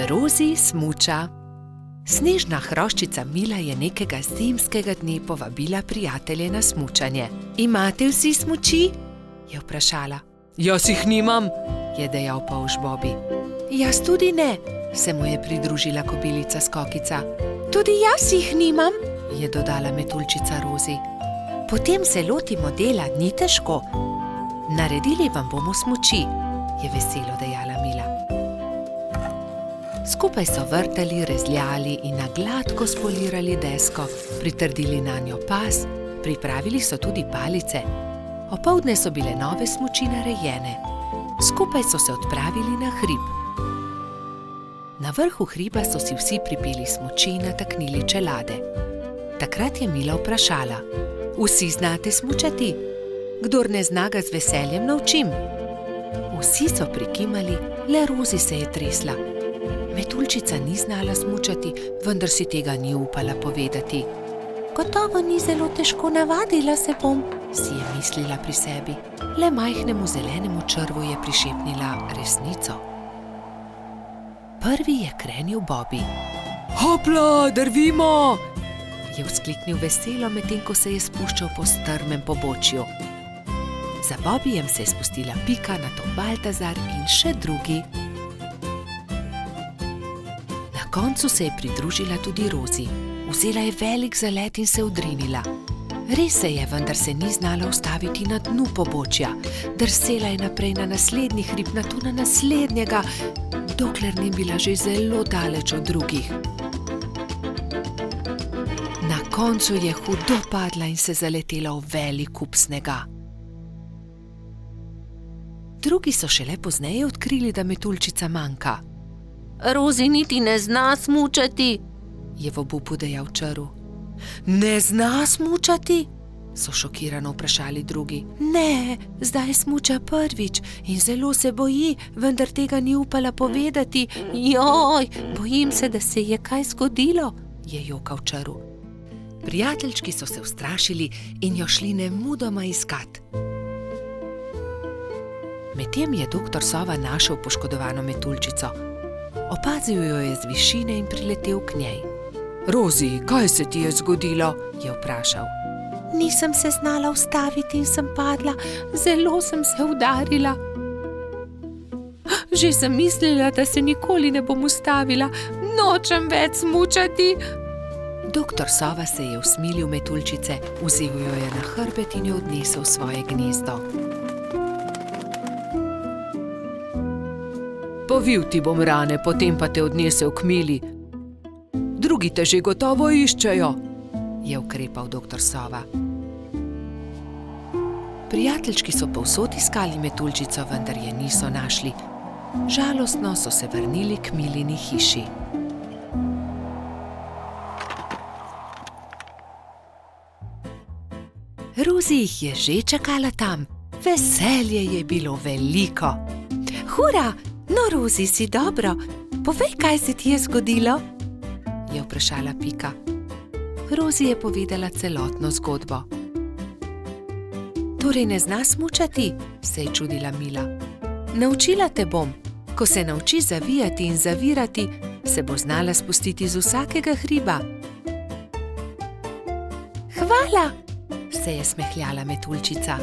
Rozi smuča. Snežna hroščica Mila je nekega zimskega dne povabila prijatelje na smučanje. Imate vsi smuči? Je vprašala. Jaz jih nimam, je dejal polž Bobi. Jaz tudi ne, se mu je pridružila kobilica Skokica. Tudi jaz jih nimam, je dodala metuljčica Rozi. Potem se lotimo dela, ni težko. Naredili vam bomo smuči, je veselo dejala Mila. Skupaj so vrtali, rezljali in na gladko spolirali desko, pritrdili nanjo pas, pripravili so tudi palice. Opoldne so bile nove smuči narejene. Skupaj so se odpravili na hrib. Na vrhu hriba so si vsi pripeli smuči in nataknili čelade. Takrat je Mila vprašala. Vsi znate smučati? Kdor ne zna, ga z veseljem naučim. Vsi so prikimali, le Rozi se je tresla. Metuljčica ni znala smučati, vendar si tega ni upala povedati. Gotovo ni zelo težko, navadila se bom, si je mislila pri sebi. Le majhnemu zelenemu črvu je prišepnila resnico. Prvi je krenil Bobi. Hopla, drvimo! Je vzkliknil veselo, medtem ko se je spuščal po strmem pobočju. Za Bobijem se je spustila Pika, nato Baltazar in še drugi. Na koncu se je pridružila tudi Rozi. Vzela je velik zalet in se odrinila. Res se je, vendar se ni znala ustaviti na dnu pobočja. Drsela je naprej na naslednji hrib, nato na naslednjega, dokler ni bila že zelo daleč od drugih. Na koncu je hudo padla in se zaletela v velik kup snega. Drugi so šele pozneje odkrili, da metuljčica manjka. Rozi niti ne zna smučati, je v obupu dejal črv. Ne zna smučati? So šokirano vprašali drugi. Ne, zdaj smuča prvič in zelo se boji, vendar tega ni upala povedati. Joj, bojim se, da se je kaj zgodilo, je jokal črv. Prijateljčki so se ustrašili in jo šli nemudoma iskat. Medtem je doktor Sova našel poškodovano metuljčico. Opazil jo je z višine in priletel k njej. Rozi, kaj se ti je zgodilo? Je vprašal. Nisem se znala ustaviti in sem padla, zelo sem se udarila. Že sem mislila, da se nikoli ne bom ustavila, nočem več smučati. Doktor Sova se je usmilil metuljčice, vzel jo je na hrbet in jo odnesel v svoje gnezdo. Povil ti bom rane, potem pa te odnesel k Mili. Drugi te že gotovo iščejo, je ukrepal doktor Sova. Prijateljčki so povsod iskali metuljčico, vendar je niso našli. Žalostno so se vrnili k Milini hiši. Rozi jih je že čakala tam. Veselje je bilo veliko. Hura! No, Rozi, si dobro. Povej, kaj se ti je zgodilo? Je vprašala Pika. Rozi je povedala celotno zgodbo. Torej ne zna smučati? Se je čudila Mila. Naučila te bom. Ko se nauči zavijati in zavirati, se bo znala spustiti z vsakega hriba. Hvala! Se je smehljala metuljčica.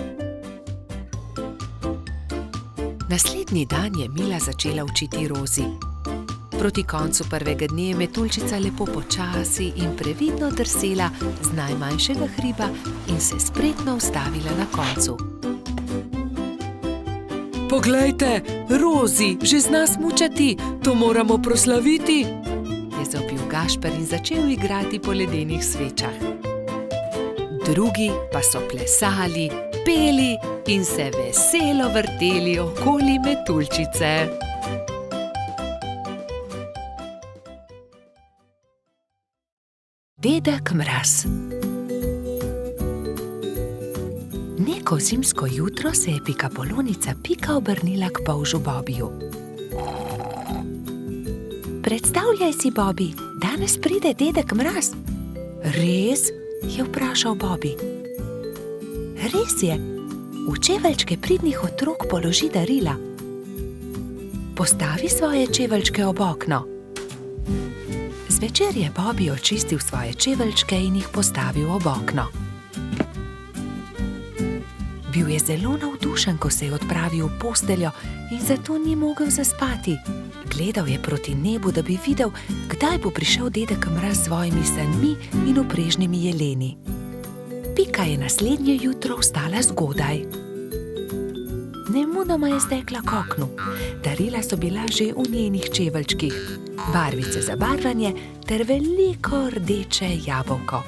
Naslednji dan je Mila začela učiti Rozi. Proti koncu prvega dne je metuljčica lepo počasi in previdno drsela z najmanjšega hriba in se spretno ustavila na koncu. Poglejte, Rozi že zna smučati, to moramo proslaviti, je zavpil Gašper in začel igrati po ledenih svečah. Drugi pa so plesali, peli in se veselo vrteli okoli metuljčice. Dedek Mraz. Neko zimsko jutro se je pikapolonica Pika obrnila k polžu Bobiju. Predstavljaj si, Bobi, danes pride dedek Mraz. Res? Je vprašal Bobi. Res je, v čeveljčke pridnih otrok položi darila. Postavi svoje čeveljčke ob okno. Zvečer je Bobby očistil svoje čeveljčke in jih postavil ob okno. Bil je zelo navdušen, ko se je odpravil v posteljo in zato ni mogel zaspati. Gledal je proti nebu, da bi videl, kdaj bo prišel dedek Mraz s svojimi sanmi in uprežnimi jeleni. Pika je naslednje jutro vstala zgodaj. Nemudoma je stekla k oknu. Darila so bila že v njenih čeveljčkih, barvice za barvanje ter veliko rdeče jabolko.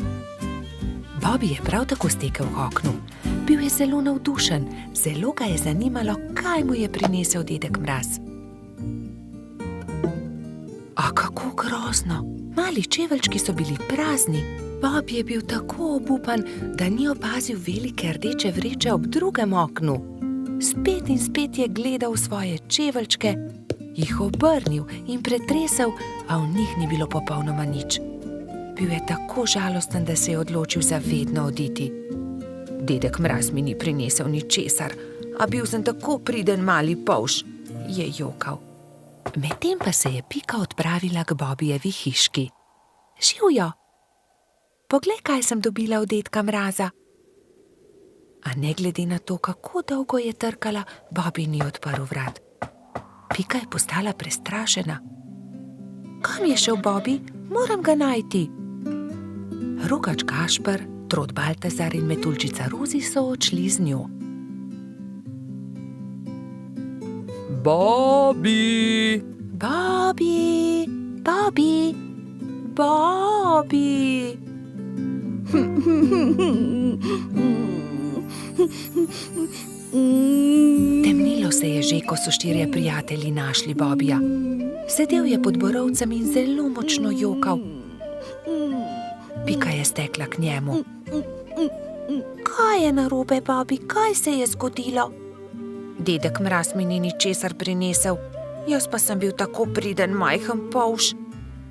Bobby je prav tako stekel k oknu. Bil je zelo navdušen, zelo ga je zanimalo, kaj mu je prinesel dedek Mraz. A kako grozno! Mali čeveljčki so bili prazni. Bobby je bil tako obupan, da ni opazil velike rdeče vreče ob drugem oknu. Spet in spet je gledal svoje čeveljčke, jih obrnil in pretresel, a v njih ni bilo popolnoma nič. Bil je tako žalosten, da se je odločil za vedno oditi. Dedek Mraz mi ni prinesel ničesar, a bil sem tako priden mali polž, je jokal. Medtem pa se je Pika odpravila k Bobbyjevi hiški. Živjo! Poglej, kaj sem dobila od dedka Mraza. A ne glede na to, kako dolgo je trkala, Bobby ni odprl vrat. Pika je postala prestrašena. Kam je šel Bobby? Moram ga najti. Rogač Gašper, Trod Baltazar in Metuljčica Rozi so odšli z njo. Bobby! Bobby! Bobby! Bobby! Temnilo se je že, ko so štirje prijatelji našli Bobbyja. Sedel je pod borovcem in zelo močno jokal. Pika je stekla k njemu. Kaj je narobe, Bobby? Kaj se je zgodilo? Dedek Mraz mi ni ničesar prinesel, jaz pa sem bil tako priden majhen polž.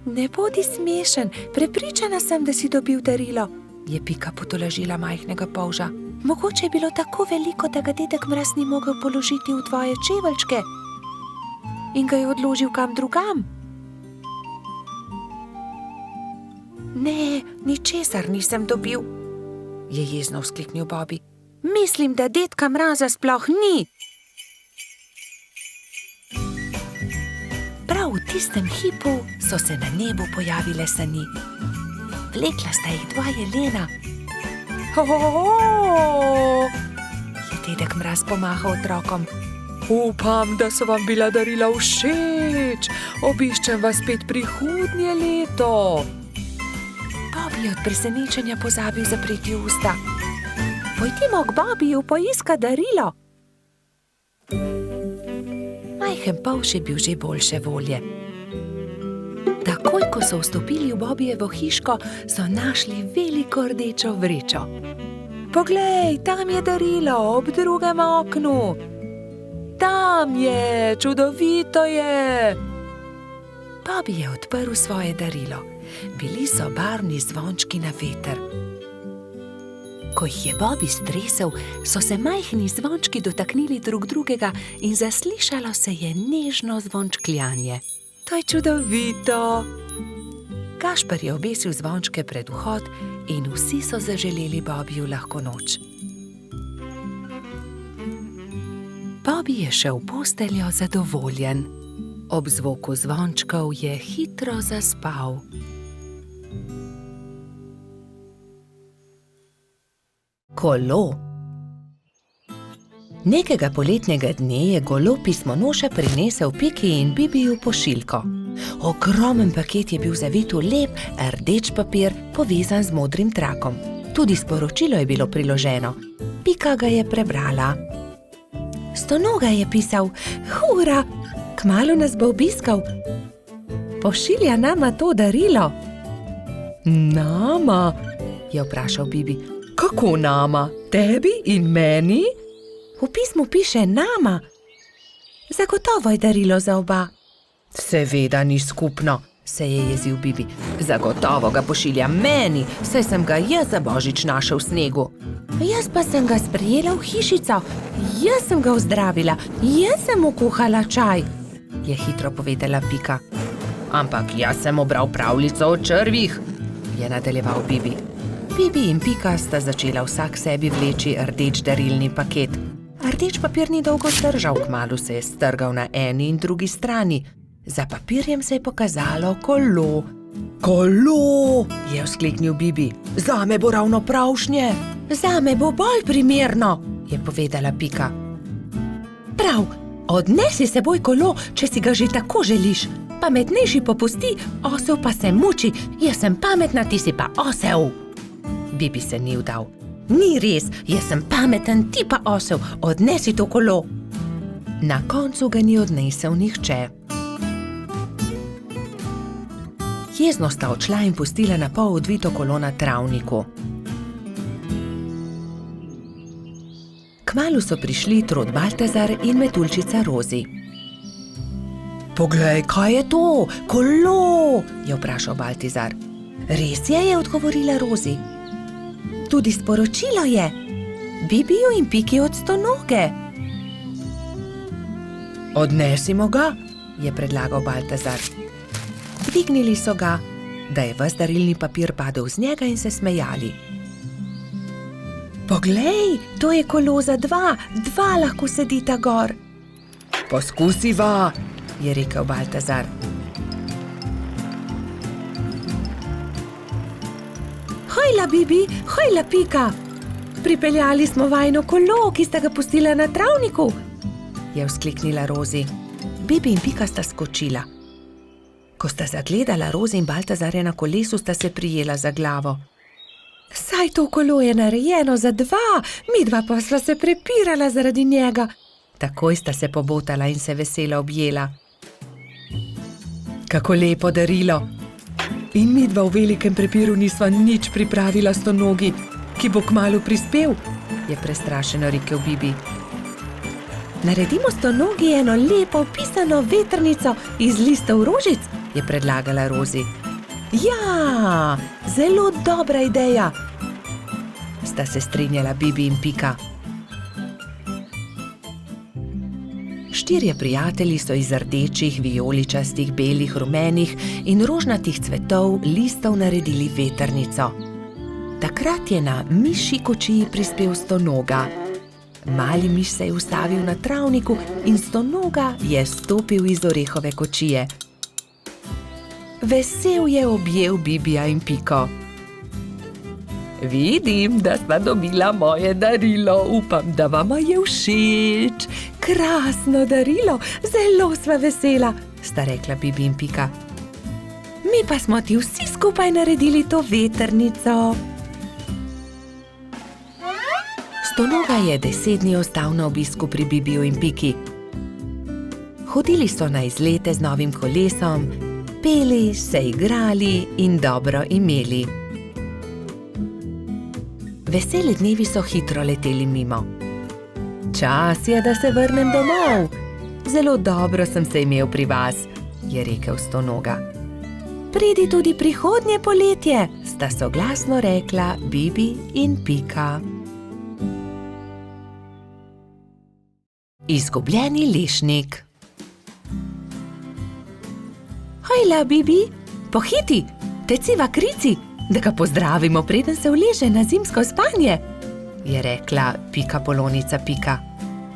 Ne bodi smešen, prepričana sem, da si dobil darilo, je Pika potolažila majhnega polža. Mogoče je bilo tako veliko, da ga dedek Mraz ni mogel položiti v tvoje čeveljčke in ga je odložil kam drugam. Ne, ničesar nisem dobil, je jezno vzkliknil Bobby. Mislim, da dedka Mraza sploh ni. Prav v tistem hipu so se na nebu pojavile sani. Vlekla sta jih dva jelena. Je dedek Mraz pomahal otrokom. Upam, da so vam bila darila všeč. Obiščem vas spet prihodnje leto. Bobby je od presenečenja pozabil zapreti usta. Pojdimo k Bobbyju poiskat darilo. Majhen polž je bil že boljše volje. Takoj, ko so vstopili v Bobbyjevo hiško, so našli veliko rdečo vrečo. Poglej, tam je darilo ob drugem oknu. Tam je, čudovito je. Bobby je odprl svoje darilo. Bili so barvni zvončki na veter. Ko jih je Bobby stresel, so se majhni zvončki dotaknili drug drugega in zaslišalo se je nežno zvončkljanje. To je čudovito. Gašper je obesil zvončke pred vhod in vsi so zaželeli Bobbyju lahko noč. Bobby je šel v posteljo zadovoljen. Ob zvoku zvončkov je hitro zaspal. Kolo. Nekega poletnega dne je golo pismonoša prinesel Piki in Bibiju pošiljko. Ogromen paket je bil zavit v lep, rdeč papir, povezan z modrim trakom. Tudi sporočilo je bilo priloženo. Pika ga je prebrala. Stonoga je pisal: Hura, kmalu nas bo obiskal. Pošilja nama to darilo. Nama? Je vprašal Bibi. Kako nama? Tebi in meni? V pismu piše nama. Zagotovo je darilo za oba. Seveda ni skupno, se je jezil Bibi. Zagotovo ga pošilja meni, saj sem ga jaz za božič našel v snegu. Jaz pa sem ga sprejela v hišico. Jaz sem ga ozdravila. Jaz sem mu kuhala čaj, je hitro povedala Pika. Ampak jaz sem obral pravljico o črvih, je nadaljeval Bibi. Bibi in Pika sta začela vsak sebi vleči rdeč darilni paket. Rdeč papir ni dolgo zdržal, kmalu se je strgal na eni in drugi strani. Za papirjem se je pokazalo kolo. Kolo, je vzkliknil Bibi. Zame bo ravno pravšnje. Zame bo bolj primerno, je povedala Pika. Prav, odnesi s seboj kolo, če si ga že tako želiš. Pametnejši popusti, osel pa se muči. Jaz sem pametna, ti si pa osel. Bibi se ni vdal. Ni res, jaz sem pameten, ti pa osel. Odnesi to kolo. Na koncu ga ni odnesel nihče. Jezno sta odšla in pustila na pol odvito kolo na travniku. Kmalu so prišli Trod Baltazar in Metuljčica Rozi. Poglej, kaj je to? Kolo, je vprašal Baltazar. Res je, je odgovorila Rozi. Tudi sporočilo je. Bibiju in Piki od Stonoge. Odnesimo ga, je predlagal Baltazar. Dvignili so ga, da je ves darilni papir padel z njega in se smejali. Poglej, to je kolo za dva lahko sedita gor. Poskusiva, je rekel Baltazar. Hojla, Bibi, hojla, Pika. Pripeljali smo vajino kolo, ki sta ga pustila na travniku, je vzkliknila Rozi. Bibi in Pika sta skočila. Ko sta zagledala Rozi in Baltazarja na kolesu, sta se prijela za glavo. Saj to kolo je narejeno za dva, midva pa sva se prepirala zaradi njega. Takoj sta se pobotala in se veselo objela. Kako lepo darilo. In midva v velikem prepiru nisva nič pripravila Stonogi, ki bo kmalu prispel, je prestrašeno rekel Bibi. Naredimo Stonogi eno lepo pisano vetrnico iz listov rožic, je predlagala Rozi. Ja, zelo dobra ideja, sta se strinjala Bibi in Pika. Štirje prijatelji so iz rdečih, vijoličastih, belih, rumenih in rožnatih cvetov listov naredili vetrnico. Takrat je na mišji kočiji prispel Stonoga. Mali miš se je ustavil na travniku in Stonoga je stopil iz orehove kočije. Vesel je objel Bibija in Piko. Vidim, da sva dobila moje darilo, upam, da vama je všeč. Krasno darilo, zelo sva vesela, sta rekla Bibi in Pika. Mi pa smo ti vsi skupaj naredili to vetrnico. Stonoga je 10 dni ostal na obisku pri Bibiju in Piki. Hodili so na izlete z novim kolesom, peli, se igrali in dobro imeli. Veseli dnevi so hitro leteli mimo. Čas je, da se vrnem domov. Zelo dobro sem se imel pri vas, je rekel Stonoga. Pridi tudi prihodnje poletje, sta soglasno rekla Bibi in Pika. Izgubljeni lešnik. Hojla, Bibi, pohiti, teciva krici, da ga pozdravimo, preden se uleže na zimsko spanje, je rekla Pika Polonica Pika.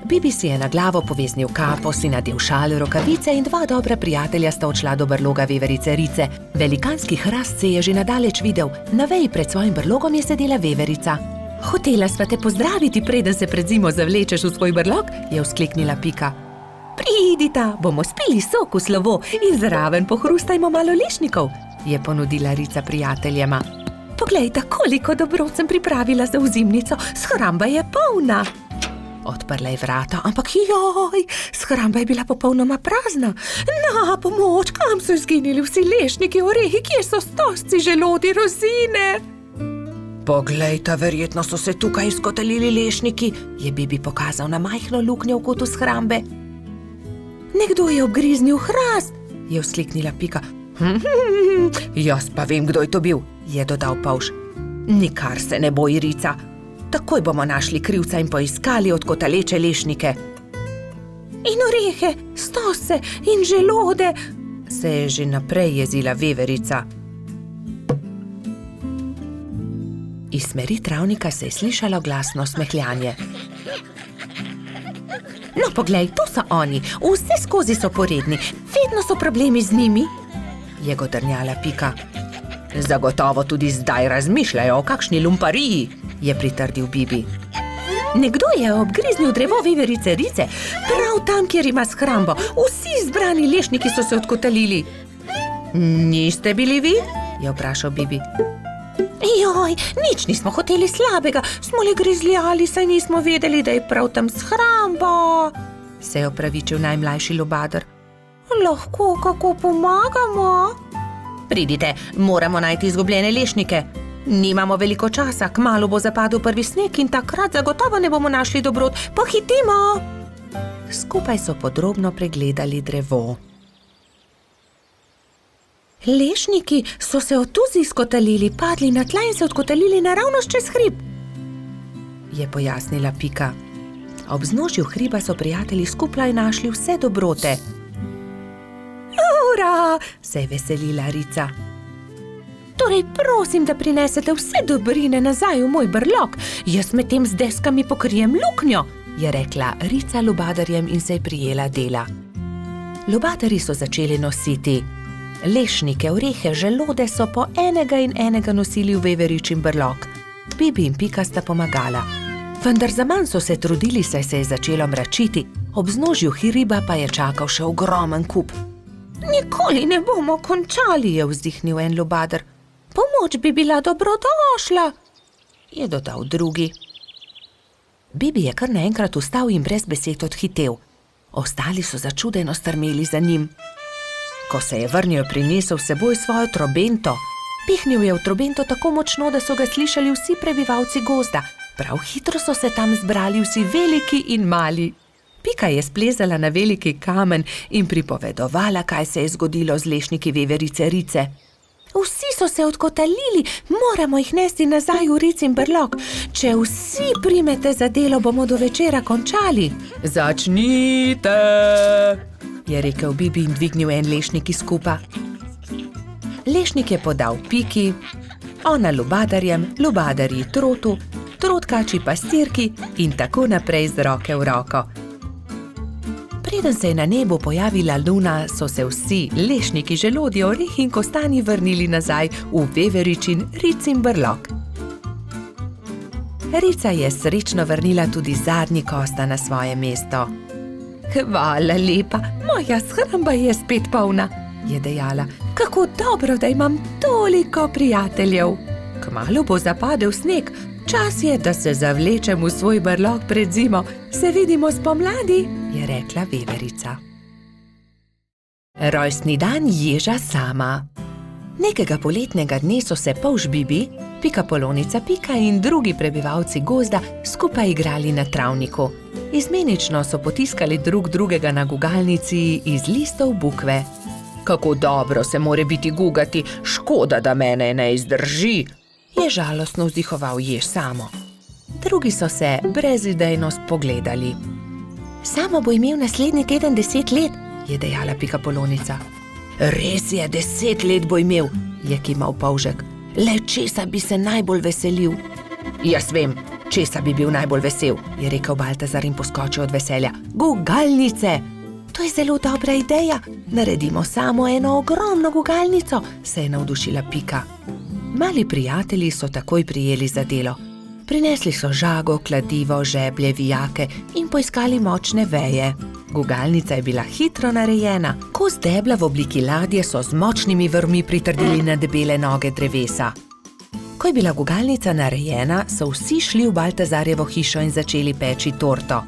Bibi si je na glavo poveznil kapo, si nadel šal, rokavice in dva dobra prijatelja sta odšla do brloga veverice Rice. Velikanski hrast se je že nadaleč videl, na veji pred svojim brlogom je sedela veverica. Hotela sva te pozdraviti, preden se pred zimo zavlečeš v svoj brlog, je vzkliknila Pika. Pridita, bomo spili sok v slovo in zraven pohrustajmo malo lešnikov, je ponudila Rica prijateljema. Poglejta, koliko dobrot sem pripravila za ozimnico, shramba je polna. Odprla je vrata, ampak joj, shramba je bila popolnoma prazna. Na pomoč, kam so izginili vsi lešniki, orehi, kje so stožci, želodi, rozine? Poglejta, verjetno so se tukaj izkotalili lešniki, je Bibi pokazal na majhno luknjo v kotu shrambe. Nekdo je obgriznil hrast, je vzkliknila Pika. Jaz pa vem, kdo je to bil, je dodal Pavš. Nikar se ne boj, Rica. Takoj bomo našli krivca in poiskali odkotaleče lešnike. In orehe, stose in želode, se je že naprej jezila veverica. Iz smeri travnika se je slišalo glasno smehljanje. No, poglej, to so oni, vse skozi so poredni, vedno so problemi z njimi, je godrnjala Pika. Zagotovo tudi zdaj razmišljajo o kakšni lumpariji, je pritrdil Bibi. Nekdo je obgriznil drevo veverice Rice, prav tam, kjer ima shrambo. Vsi zbrani lešniki so se odkotalili. Niste bili vi? Je vprašal Bibi. Joj, nič nismo hoteli slabega, smo le grizljali, saj nismo vedeli, da je prav tam shrambo, se je opravičil najmlajši lubadar. Lahko kako pomagamo? Pridite, moramo najti izgubljene lešnike. Nimamo veliko časa, kmalu bo zapadel prvi sneg in takrat zagotovo ne bomo našli dobrot. Pohitimo! Skupaj so podrobno pregledali drevo. Lešniki so se otuzi skotalili, padli na tla in se odkotalili naravnost čez hrib, je pojasnila Pika. Ob vznožju hriba so prijatelji skupaj našli vse dobrote. Ura, se je veselila Rica. Torej prosim, da prinesete vse dobrine nazaj v moj brlog, jaz medtem z deskami pokrijem luknjo, je rekla Rica lubadarjem in se je prijela dela. Lubadarji so začeli nositi lešnike, orehe, želode so po enega in enega nosili v veveričin brlog. Bibi in Pika sta pomagala. Vendar zaman so se trudili, saj se je začelo mračiti, ob vznožju hriba pa je čakal še ogromen kup. Nikoli ne bomo končali, je vzdihnil en lubadar. Pomoč bi bila dobrodošla, je dodal drugi. Bibi je kar naenkrat vstal in brez besed odhitel. Ostali so začudeno strmeli za njim. Ko se je vrnil, prinesel s seboj svojo trobento. Pihnil je v trobento tako močno, da so ga slišali vsi prebivalci gozda. Prav hitro so se tam zbrali vsi veliki in mali. Pika je splezala na veliki kamen in pripovedovala, kaj se je zgodilo z lešniki veverice Rice. Vsi so se odkotalili, moramo jih nesti nazaj v Ricin brlog. Če vsi primete za delo, bomo do večera končali. Začnite, je rekel Bibi in dvignil en lešnik iz kupa. Lešnik je podal Piki, ona lubadarjem, lubadarji trotu, trotkači pastirki in tako naprej z roke v roko. Preden se je na nebu pojavila luna, so se vsi lešniki, želodje, orehi in kostanji vrnili nazaj v veveričin Ricin brlog. Rica je srečno vrnila tudi zadnji kosta na svoje mesto. Hvala lepa, moja shramba je spet polna, je dejala. Kako dobro, da imam toliko prijateljev. Kmalu bo zapadel sneg, čas je, da se zavlečem v svoj brlog pred zimo. Se vidimo spomladi, je rekla veverica. Rojstni dan ježa Sama. Nekega poletnega dne so se polž Bibi, Pikapolonica Pika in drugi prebivalci gozda skupaj igrali na travniku. Izmenično so potiskali drug drugega na gugalnici iz listov bukve. Kako dobro se more biti gugati, škoda, da mene ne izdrži, je žalostno vzdihoval jež Samo. Drugi so se brezidejno spogledali. Samo bo imel naslednji teden 10 let, je dejala Pikapolonica. Res je, 10 let bo imel, je kimal polžek. Le česa bi se najbolj veselil? Jaz vem, česa bi bil najbolj vesel, je rekel Baltazar in poskočil od veselja. Gugalnice! To je zelo dobra ideja. Naredimo samo eno ogromno gugalnico, se je navdušila Pika. Mali prijatelji so takoj prijeli za delo. Prinesli so žago, kladivo, žeblje, vijake in poiskali močne veje. Gugalnica je bila hitro narejena. Kos debla v obliki ladje so z močnimi vrvmi pritrdili na debele noge drevesa. Ko je bila gugalnica narejena, so vsi šli v Baltazarjevo hišo in začeli peči torto.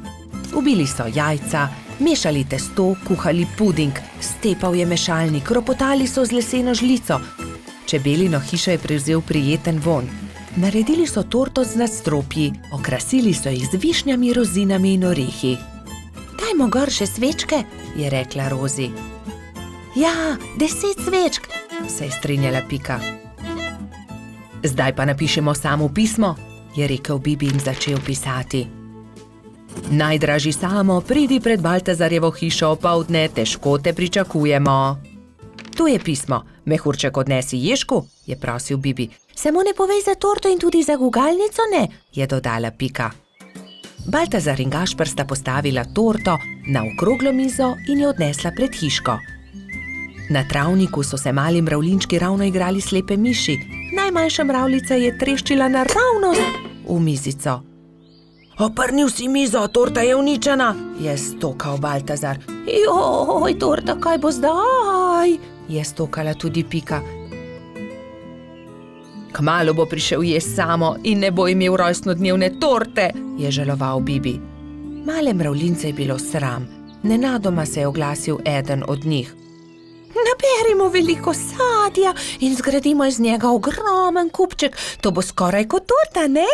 Ubili so jajca, mešali testo, kuhali puding, stepal je mešalnik, ropotali so z leseno žlico. Čebelino hišo je prevzel prijeten vonj. Naredili so torto z nadstropji, okrasili so jih z višnjami, rozinami in orehi. Dajmo gor še svečke, je rekla Rozi. Ja, 10 svečk, se je strinjala Pika. Zdaj pa napišemo samo pismo, je rekel Bibi in začel pisati. Najdražji Samo, pridi pred Baltazarjevo hišo opoldne, težko te pričakujemo. Tu je pismo. Mehurček odnesi Ježku, je prosil Bibi. Samo ne povej za torto in tudi za gugalnico ne, je dodala Pika. Baltazar in Gašper sta postavila torto na okroglo mizo in jo odnesla pred hiško. Na travniku so se mali mravljinčki ravno igrali slepe miši. Najmanjša mravljica je treščila naravnost v mizico. Oprnil si mizo, torta je uničena, je stokal Baltazar. Joj, torta, kaj bo zdaj? Je stokala tudi Pika. Kmalu bo prišel jest samo in ne bo imel rojstnodnevne torte, je žaloval Bibi. Male mravljince je bilo sram. Nenadoma se je oglasil eden od njih. Naberimo veliko sadja in zgradimo iz njega ogromen kupček. To bo skoraj kot torta, ne?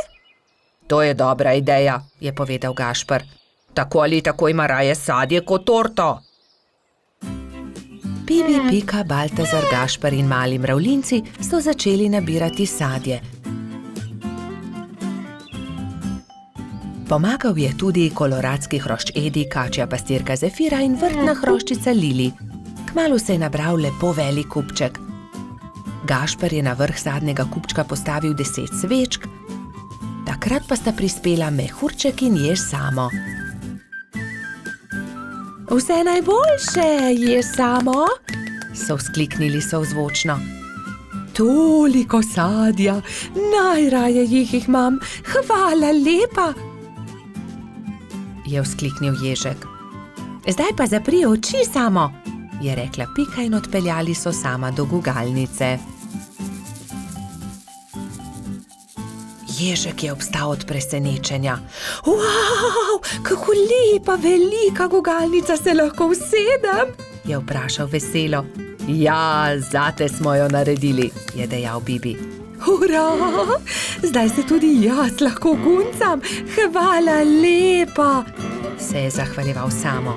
To je dobra ideja, je povedal Gašper. Tako ali tako ima raje sadje kot torto. Bibi, Pika, Baltazar, Gašper in mali mravljinci so začeli nabirati sadje. Pomagal je tudi koloradski hrošč Edi, kačja pastirka Zefira in vrtna hroščica Lili. Kmalu se je nabral lepo velik kupček. Gašper je na vrh sadnega kupčka postavil 10 svečk, takrat pa sta prispela Mehurček in Jež samo. Vse najboljše, Jež samo, so vzkliknili sozvočno. Toliko sadja, najraje jih imam, hvala lepa, je vzkliknil Ježek. Zdaj pa zapri oči samo, je rekla Pika in odpeljali so sama do gugalnice. Ježek je obstal od presenečenja. Wow, kako lepa, velika gugalnica, se lahko usedem? Je vprašal veselo. Ja, zate smo jo naredili, je dejal Bibi. Hurra, zdaj se tudi jaz lahko guncam, hvala lepa, se je zahvaljeval samo.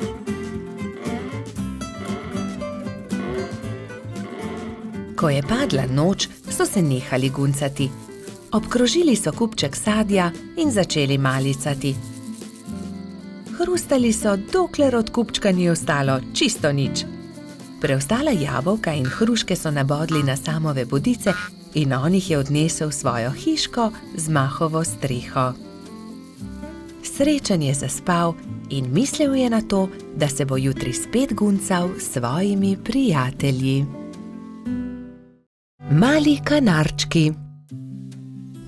Ko je padla noč, so se nehali guncati. Obkrožili so kupček sadja in začeli malicati. Hrustali so, dokler od kupčka ni ostalo čisto nič. Preostala jabolka in hruške so nabodli na samove bodice in on jih je odnesel v svojo hiško z mahovo streho. Srečen je zaspal in mislil je na to, da se bo jutri spet guncal s svojimi prijatelji. Mali kanarčki.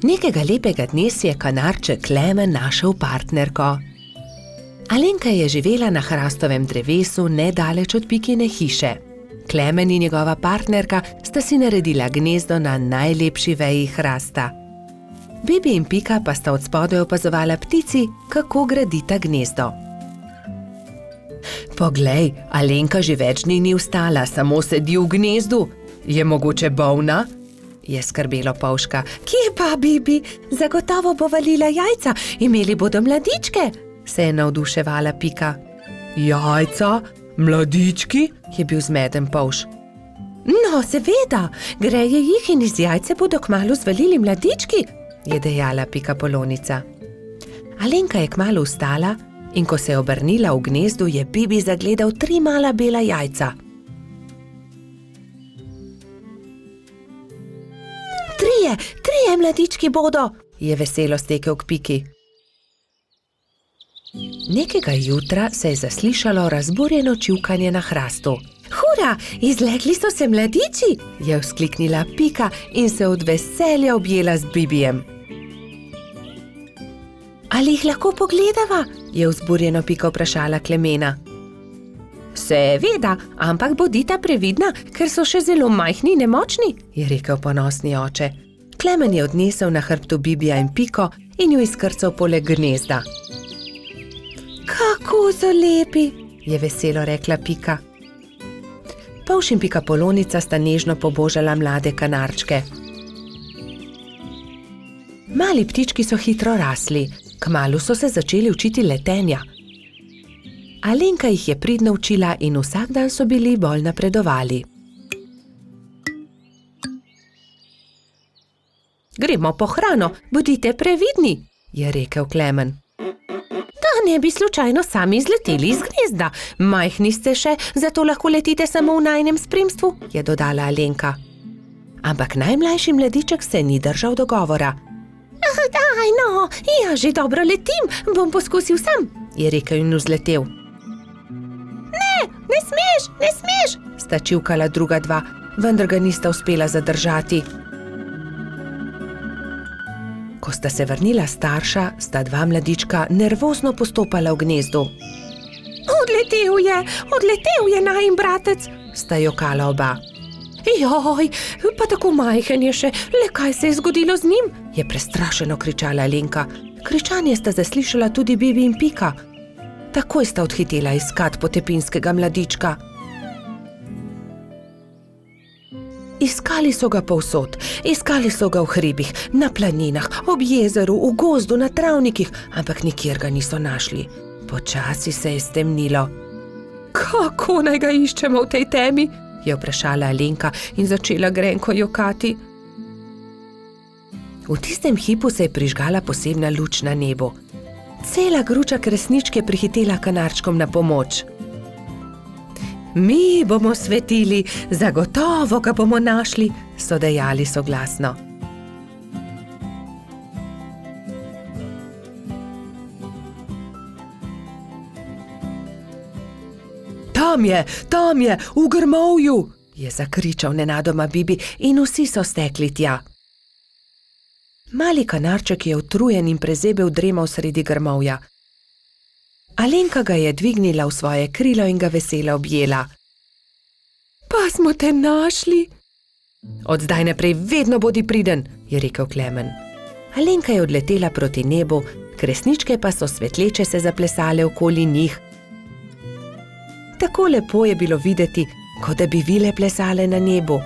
Nekega lepega dne si je kanarček Klemen našel partnerko. Alenka je živela na hrastovem drevesu nedaleč od Pikine hiše. Klemen in njegova partnerka sta si naredila gnezdo na najlepši veji hrasta. Bibi in Pika pa sta od spodaj opazovala ptici, kako gradita gnezdo. Poglej, Alenka že več dni ni vstala, samo sedi v gnezdu. Je mogoče bolna? Je skrbelo Polška. Kje pa, Bibi? Zagotovo bo valila jajca, imeli bodo mladičke, se je navduševala Pika. Jajca? Mladički? Je bil zmeden Polš. No, seveda, greje jih in iz jajce bodo kmalu zvalili mladički, je dejala Pika Polonica. Alenka je kmalu vstala in ko se je obrnila v gnezdu, je Bibi zagledal 3 mala bela jajca. Trije mladički bodo, je veselo stekel k Piki. Nekega jutra se je zaslišalo razburjeno čivkanje na hrastu. Hura, izlegli so se mladiči, je vzkliknila Pika in se od veselja objela z Bibijem. Ali jih lahko pogledava? Je vzburjeno Pika vprašala Klemena. Seveda, ampak bodita previdna, ker so še zelo majhni in nemočni, je rekel ponosni oče. Klemen je odnesel na hrbtu Bibija in Piko in jo izkrcal poleg gnezda. Kako so lepi, je veselo rekla Pika. Polš in Pika Polonica sta nežno pobožala mlade kanarčke. Mali ptički so hitro rasli, kmalu so se začeli učiti letenja. Alenka jih je pridno učila in vsak dan so bili bolj napredovali. Gremo po hrano, bodite previdni, je rekel Klemen. To ne bi slučajno sami izleteli iz gnezda. Majhni ste še, zato lahko letite samo v najinem spremstvu, je dodala Alenka. Ampak najmlajši mladiček se ni držal dogovora. Daj no, ja že dobro letim, bom poskusil sam, je rekel in vzletel. Ne smeš, sta čivkala druga dva, vendar ga nista uspela zadržati. Ko sta se vrnila starša, sta dva mladička nervozno postopala v gnezdu. Odletel je najin bratec, sta jokala oba. Joj, pa tako majhen je še, le kaj se je zgodilo z njim, je prestrašeno kričala Alenka. Kričanje sta zaslišala tudi Bibi in Pika. Takoj sta odhitela iskat potepinskega mladička. Iskali so ga povsod, iskali so ga v hribih, na planinah, ob jezeru, v gozdu, na travnikih, ampak nikjer ga niso našli. Počasi se je stemnilo. Kako naj ga iščemo v tej temi? Je vprašala Alenka in začela grenko jokati. V tistem hipu se je prižgala posebna luč na nebu. Cela gruča kresničk je prihitela kanarčkom na pomoč. Mi bomo svetili, zagotovo ga bomo našli, so dejali soglasno. Tam je, v grmovju, je zakričal nenadoma Bibi in vsi so stekli tja. Mali kanarček je utrujen in prezebel dremal sredi grmovja. Alenka ga je dvignila v svoje krilo in ga veselo objela. Pa smo te našli. Od zdaj naprej vedno bodi priden, je rekel Klemen. Alenka je odletela proti nebu, kresničke pa so svetleče se zaplesale okoli njih. Tako lepo je bilo videti, kot da bi vile plesale na nebu.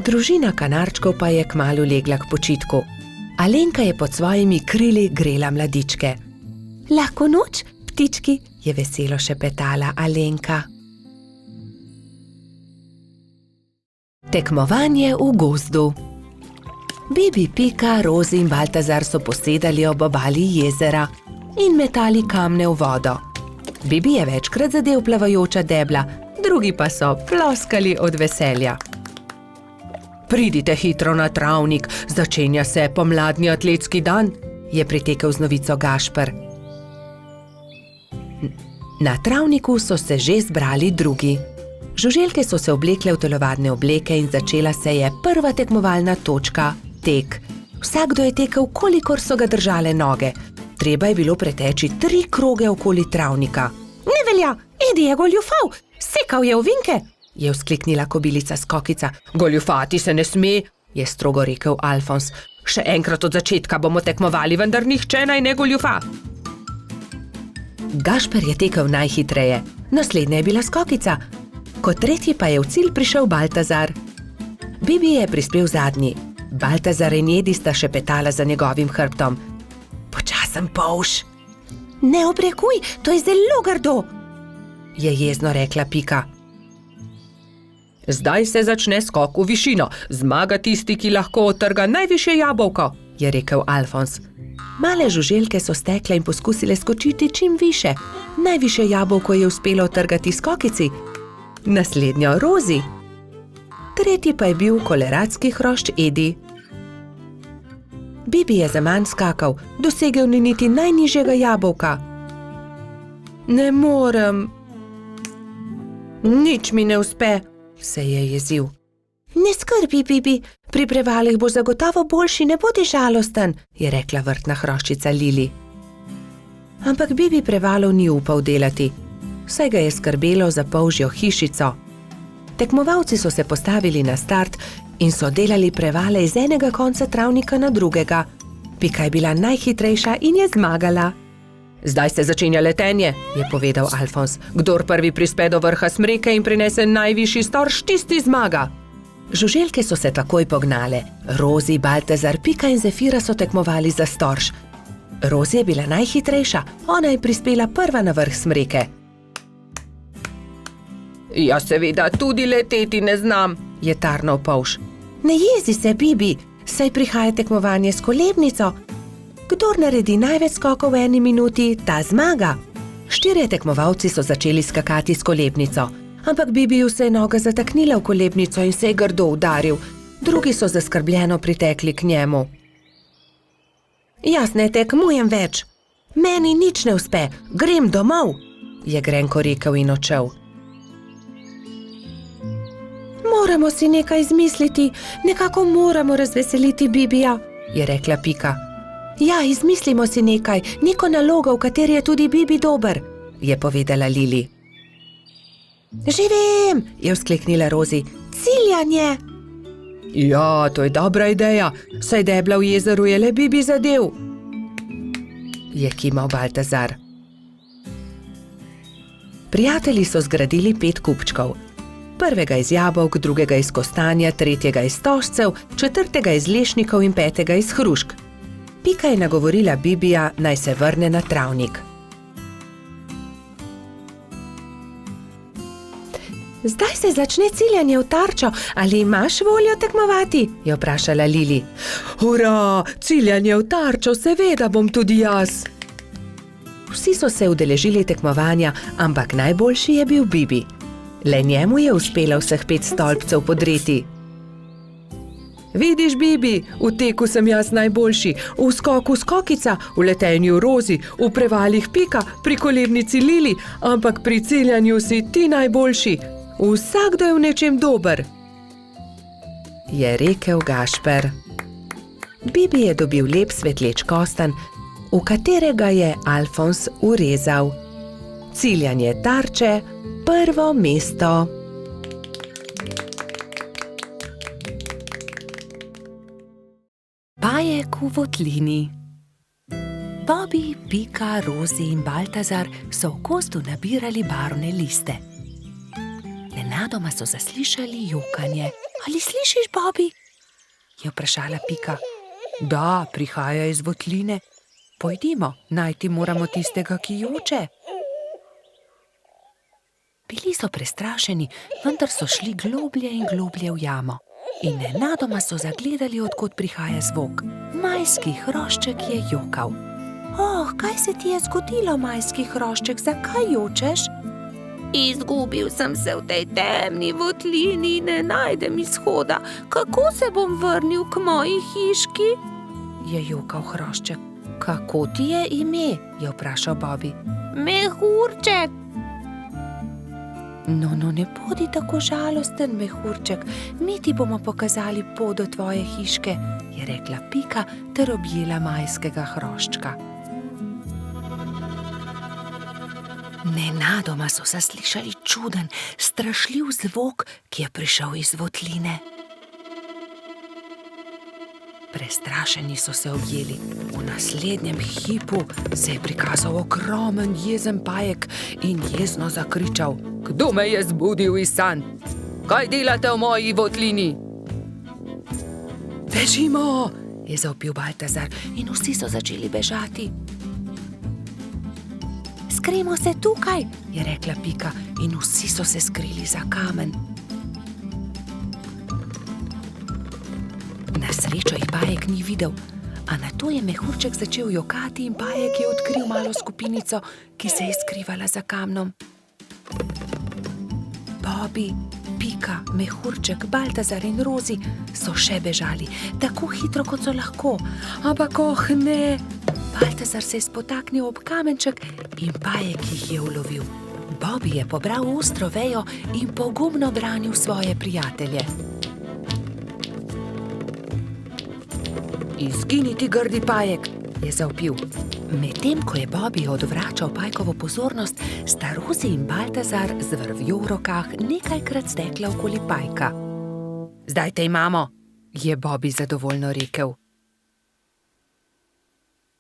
Družina kanarčkov pa je kmalu legla k počitku. Alenka je pod svojimi krili grela mladičke. Lahko noč, ptički, je veselo šepetala Alenka. Tekmovanje v gozdu. Bibi, Pika, Rozi in Baltazar so posedali ob obali jezera in metali kamne v vodo. Bibi je večkrat zadel plavajoča debla, drugi pa so ploskali od veselja. Pridite hitro na travnik, začenja se pomladni atletski dan, je pritekel z novico Gašper. Na travniku so se že zbrali drugi. Žuželke so se oblekle v telovadne obleke in začela se je prva tekmovalna točka, tek. Vsakdo je tekel, kolikor so ga držale noge. Treba je bilo preteči 3 kroge okoli travnika. Ne velja, Edi je goljufal, sekal je ovinke, je vzkliknila kobilica Skokica. Goljufati se ne sme, je strogo rekel Alfons. Še enkrat od začetka bomo tekmovali, vendar nihče naj ne goljufa. Gašper je tekel najhitreje, naslednja je bila Skokica. Kot tretji pa je v cilj prišel Baltazar. Bibi je prispel zadnji. Baltazar in Edi sta šepetala za njegovim hrbtom. Počasen polž. Ne obrekuj, to je zelo grdo, je jezno rekla Pika. Zdaj se začne skok v višino. Zmaga tisti, ki lahko odtrga najvišje jabolko, je rekel Alfons. Male žuželke so stekle in poskusile skočiti čim više. Najvišje jabolko je uspelo odtrgati Skokici, naslednjo Rozi. Tretji pa je bil koleradski hrošč Edi. Bibi je zaman skakal, dosegel ni niti najnižjega jabolka. Ne morem. Nič mi ne uspe, se je jezil. Ne skrbi, Bibi, pri prevalih boš zagotovo boljši, ne bodi žalosten, je rekla vrtna hroščica Lili. Ampak Bibi prevalov ni upal delati, saj ga je skrbelo za polžjo hišico. Tekmovalci so se postavili na start in so delali prevale iz enega konca travnika na drugega. Pika je bila najhitrejša in je zmagala. Zdaj se začenja letenje, je povedal Alfons. Kdor prvi prispe do vrha smreke in prinese najvišji storž, tisti zmaga. Žuželke so se takoj pognale. Rozi, Baltazar, Pika in Zefira so tekmovali za storž. Rozi je bila najhitrejša, ona je prispela prva na vrh smreke. Ja, seveda, tudi leteti ne znam, je tarnal polž. Ne jezi se, Bibi, saj prihaja tekmovanje s kolebnico. Kdor naredi največ skokov v 1 minuti, ta zmaga. 4 tekmovalci so začeli skakati s kolebnico, ampak Bibiju se je noga zataknila v kolebnico in se je grdo udaril. Drugi so zaskrbljeno pritekli k njemu. Jaz ne tekmujem več. Meni nič ne uspe, grem domov, je grenko rekel in odšel. Moramo si nekaj izmisliti, nekako moramo razveseliti Bibija, je rekla Pika. Ja, izmislimo si nekaj, neko nalogo, v kateri je tudi Bibi dober, je povedala Lili. Že vem, je vzkliknila Rozi, ciljanje. Ja, to je dobra ideja, saj debla v jezeru je le Bibi zadev, je kimal Baltazar. Prijatelji so zgradili 5 kupčkov. Prvega iz jabolk, drugega iz kostanja, tretjega iz stožcev, 4. iz lešnikov in 5. iz hrušk. Pika je nagovorila Bibija, naj se vrne na travnik. Zdaj se začne ciljanje v tarčo, ali imaš voljo tekmovati? Je vprašala Lili. Hurra, ciljanje v tarčo, seveda bom tudi jaz. Vsi so se udeležili tekmovanja, ampak najboljši je bil Bibi. Le njemu je uspelo vseh 5 stolpcev podreti. Vidiš, Bibi, v teku sem jaz najboljši, v skoku skokica, v letenju Rozi, v prevalih Pika, pri kolebnici Lili, ampak pri ciljanju si ti najboljši. Vsakdo je v nečem dober, je rekel Gašper. Bibi je dobil lep svetleč kostanj, v katerega je Alfons urezal. Ciljanje tarče, prvo mesto. Pajek v votlini. Bobi, Pika, Rozi in Baltazar so v gozdu nabirali barvne liste. Nenadoma so zaslišali jokanje. Ali slišiš, Bobi? Je vprašala Pika. Da, prihaja iz votline. Pojdimo, najti moramo tistega, ki joče. Bili so prestrašeni, vendar so šli globlje in globlje v jamo. In nenadoma so zagledali, od kod prihaja zvok. Majski hrošček je jokal. Oh, kaj se ti je zgodilo, majski hrošček, zakaj jočeš? Izgubil sem se v tej temni votlini in ne najdem izhoda. Kako se bom vrnil k moji hiški? Je jokal hrošček. Kako ti je ime? Je vprašal Bobi. Mehurček. No, ne bodi tako žalosten, Mehurček. Mi ti bomo pokazali pot do tvoje hiške, je rekla Pika ter objela majskega hroščka. Nenadoma so zaslišali čuden, strašljiv zvok, ki je prišel iz votline. Prestrašeni so se objeli. V naslednjem hipu se je prikazal ogromen jezen pajek in jezno zakričal. Kdo me je zbudil iz sanj? Kaj delate v moji votlini? Bežimo, je zavpil Baltazar in vsi so začeli bežati. Skrijmo se tukaj, je rekla Pika in vsi so se skrili za kamen. Na srečo jih pajek ni videl, a nato je Mehurček začel jokati in pajek je odkril malo skupinico, ki se je skrivala za kamnom. Bobi, Pika, Mehurček, Baltazar in Rozi so še bežali, tako hitro, kot so lahko. Ampak ne! Baltazar se je spotaknil ob kamenček in pajek jih je ulovil. Bobi je pobral ostro vejo in pogumno branil svoje prijatelje. Izginiti, grdi pajek, je zavpil. Medtem ko je Bobi odvračal pajkovo pozornost, sta Rozi in Baltazar z vrvjo v rokah nekajkrat stekla okoli pajka. Zdaj te imamo, je Bobi zadovoljno rekel.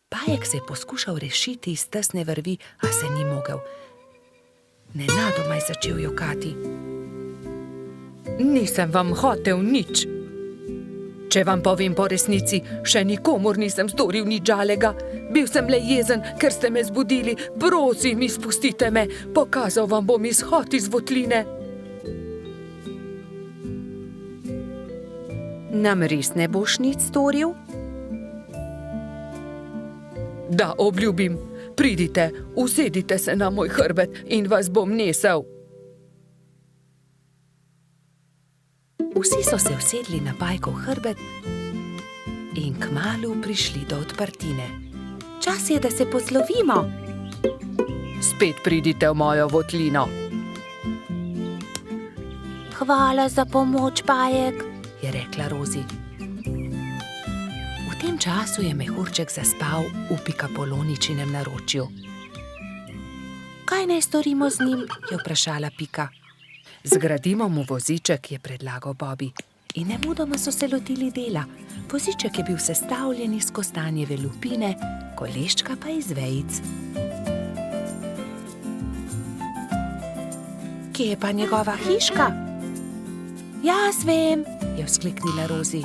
Pajek se je poskušal rešiti iz tesne vrvi, a se ni mogel. Nenadoma je začel jokati. Nisem vam hotel nič. Če vam povem po resnici, še nikomur nisem storil nič žalega. Bil sem le jezen, ker ste me zbudili. Prosim, izpustite me, pokazal vam bom izhod iz votline. Nam res ne boš nič storil? Da, obljubim. Pridite, usedite se na moj hrbet in vas bom nesel. Vsi so se usedli na Pajkov hrbet in kmalu prišli do odprtine. Čas je, da se poslovimo. Spet pridite v mojo votlino. Hvala za pomoč, Pajek, je rekla Rozi. V tem času je mehurček zaspal v Pikapoloničinem naročju. Kaj naj storimo z njim? Je vprašala Pika. Zgradimo mu voziček, je predlagal Bobby. In nemudoma so se lotili dela. Voziček je bil sestavljen iz kostanjeve lupine, koleščka pa iz vejic. Kje je pa njegova hiška? Jaz vem, je vzkliknila Rozi.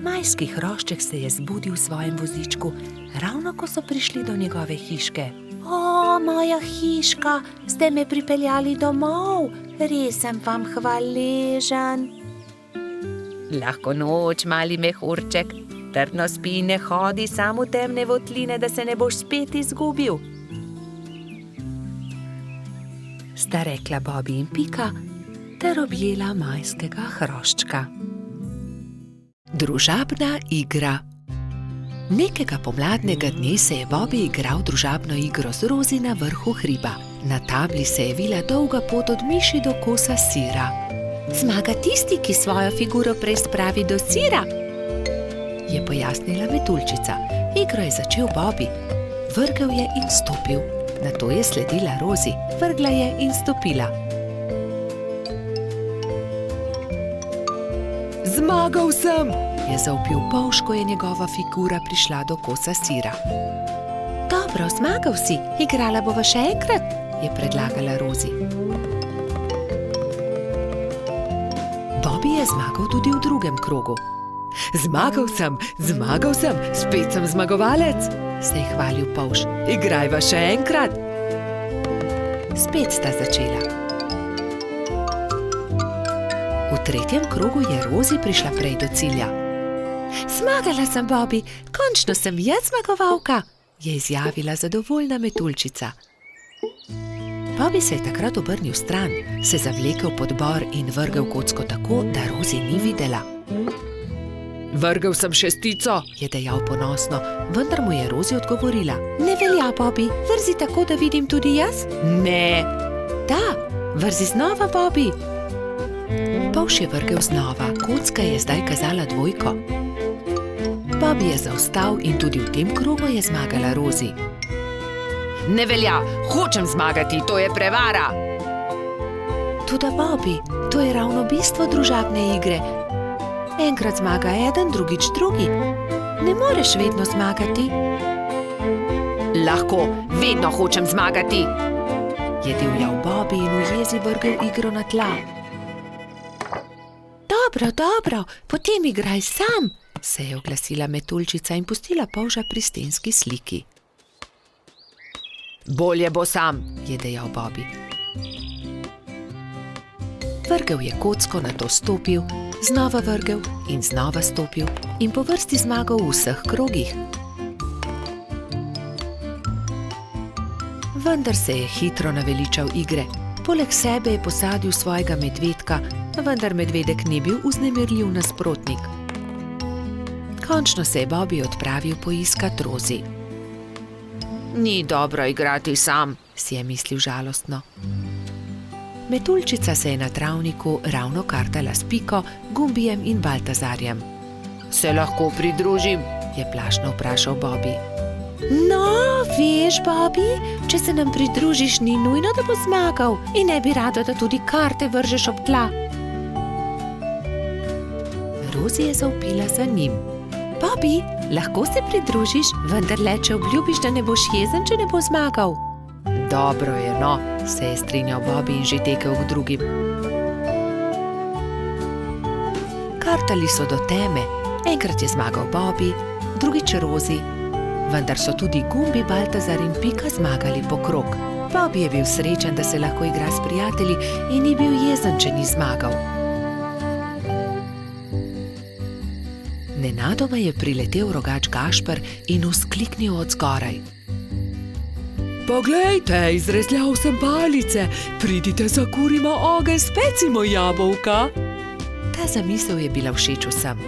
Majski hrošček se je zbudil v svojem vozičku, ravno ko so prišli do njegove hiške. O, moja hiška, ste me pripeljali domov, res sem vam hvaležen. Lahko noč, mali mehurček, trdno spi in ne hodi samo v temne votline, da se ne boš spet izgubil. Sta rekla Bobby in Pika ter objela majskega hroščka. Družabna igra. Nekega pomladnega dne se je Bobby igral družabno igro z Rozi na vrhu hriba. Na tabli se je vila dolga pot od miši do kosa sira. Zmaga tisti, ki svojo figuro prej spravi do sira, je pojasnila metuljčica. Igro je začel Bobby. Vrgel je in stopil. Nato je sledila Rozi. Vrgla je in stopila. Zmagal sem, je zavpil polž, ko je njegova figura prišla do kosa sira. Dobro, zmagal si, igrala bova še enkrat, je predlagala Rozi. Bobby je zmagal tudi v drugem krogu. Zmagal sem, spet sem zmagovalec, se je hvalil polž. Igrajva še enkrat. Spet sta začela. V tretjem krogu je Rozi prišla prej do cilja. Zmagala sem, Bobby, končno sem jaz zmagovalka, je izjavila zadovoljna metuljčica. Bobby se je takrat obrnil stran, se zavlekel pod bor in vrgel kocko tako, da Rozi ni videla. Vrgel sem šestico, je dejal ponosno, vendar mu je Rozi odgovorila. Ne velja, Bobby, vrzi tako, da vidim tudi jaz? Ne. Da, vrzi znova, Bobby. Polž je vrgel znova, kocka je zdaj kazala dvojko. Bobby je zaostal in tudi v tem krogu je zmagala Rozi. Ne velja, hočem zmagati, to je prevara. Toda Bobby, to je ravno bistvo družabne igre. Enkrat zmaga eden, drugič drugi. Ne moreš vedno zmagati. Lahko, vedno hočem zmagati, je divjal Bobby in v jezi vrgel igro na tla. Dobro, potem igraj sam, se je oglasila metuljčica in pustila polža pri stenski sliki. Bolje bo sam, je dejal Bobby. Vrgel je kocko, nato stopil, znova vrgel in znova stopil in po vrsti zmagal v vseh krogih. Vendar se je hitro naveličal igre. Poleg sebe je posadil svojega medvedka, vendar medvedek ni bil vznemirljiv nasprotnik. Končno se je Bobby odpravil poiskat Rozi. Ni dobro igrati sam, si je mislil žalostno. Metuljčica se je na travniku ravno kartala s Piko, Gumbijem in Baltazarjem. Se lahko pridružim? Je plašno vprašal Bobby. No, veš, Bobby, če se nam pridružiš, ni nujno, da bo zmagal in ne bi rado, da tudi karte vržeš ob tla. Rozi je zavpila za njim. Bobby, lahko se pridružiš, vendar le, če obljubiš, da ne boš jezen, če ne bo zmagal. Dobro je, no, se je strinjal Bobby in že tekel k drugim. Kartali so do teme. Enkrat je zmagal Bobby, drugič Rozi, vendar so tudi Gumbi, Baltazar in Pika zmagali po krog. Bobby je bil srečen, da se lahko igra s prijatelji in ni bil jezen, če ni zmagal. Nenadoma je priletel rogač Gašper in vzkliknil od zgoraj. Poglejte, izrezljal sem palice, pridite, zakurimo ogenj, specimo jabolka. Ta zamisel je bila všeč vsem.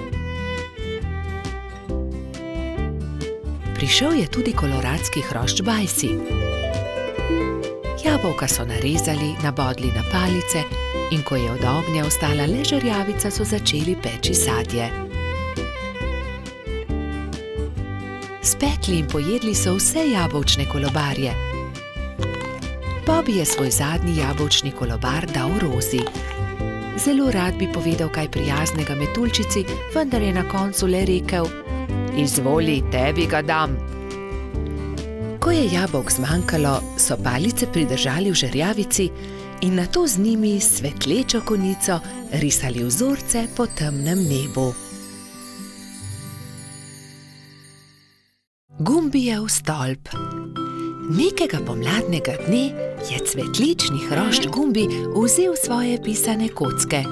Prišel je tudi koloradski hrošč Bajsi. Jabolka so narezali, nabodli na palice in ko je od ognja ostala le žerjavica, so začeli peči sadje. Spekli in pojedli so vse jabolčne kolobarje. Bobby je svoj zadnji jabolčni kolobar dal Rozi. Zelo rad bi povedal kaj prijaznega metuljčici, vendar je na koncu le rekel: Izvoli, tebi ga dam. Ko je jabolk zmanjkalo, so palice pridržali v žerjavici in nato z njimi s svetlečo konico risali vzorce po temnem nebu. Gumbijev stolp. Nekega pomladnega dne je cvetlični hrošč Gumbi vzel svoje pisane kocke.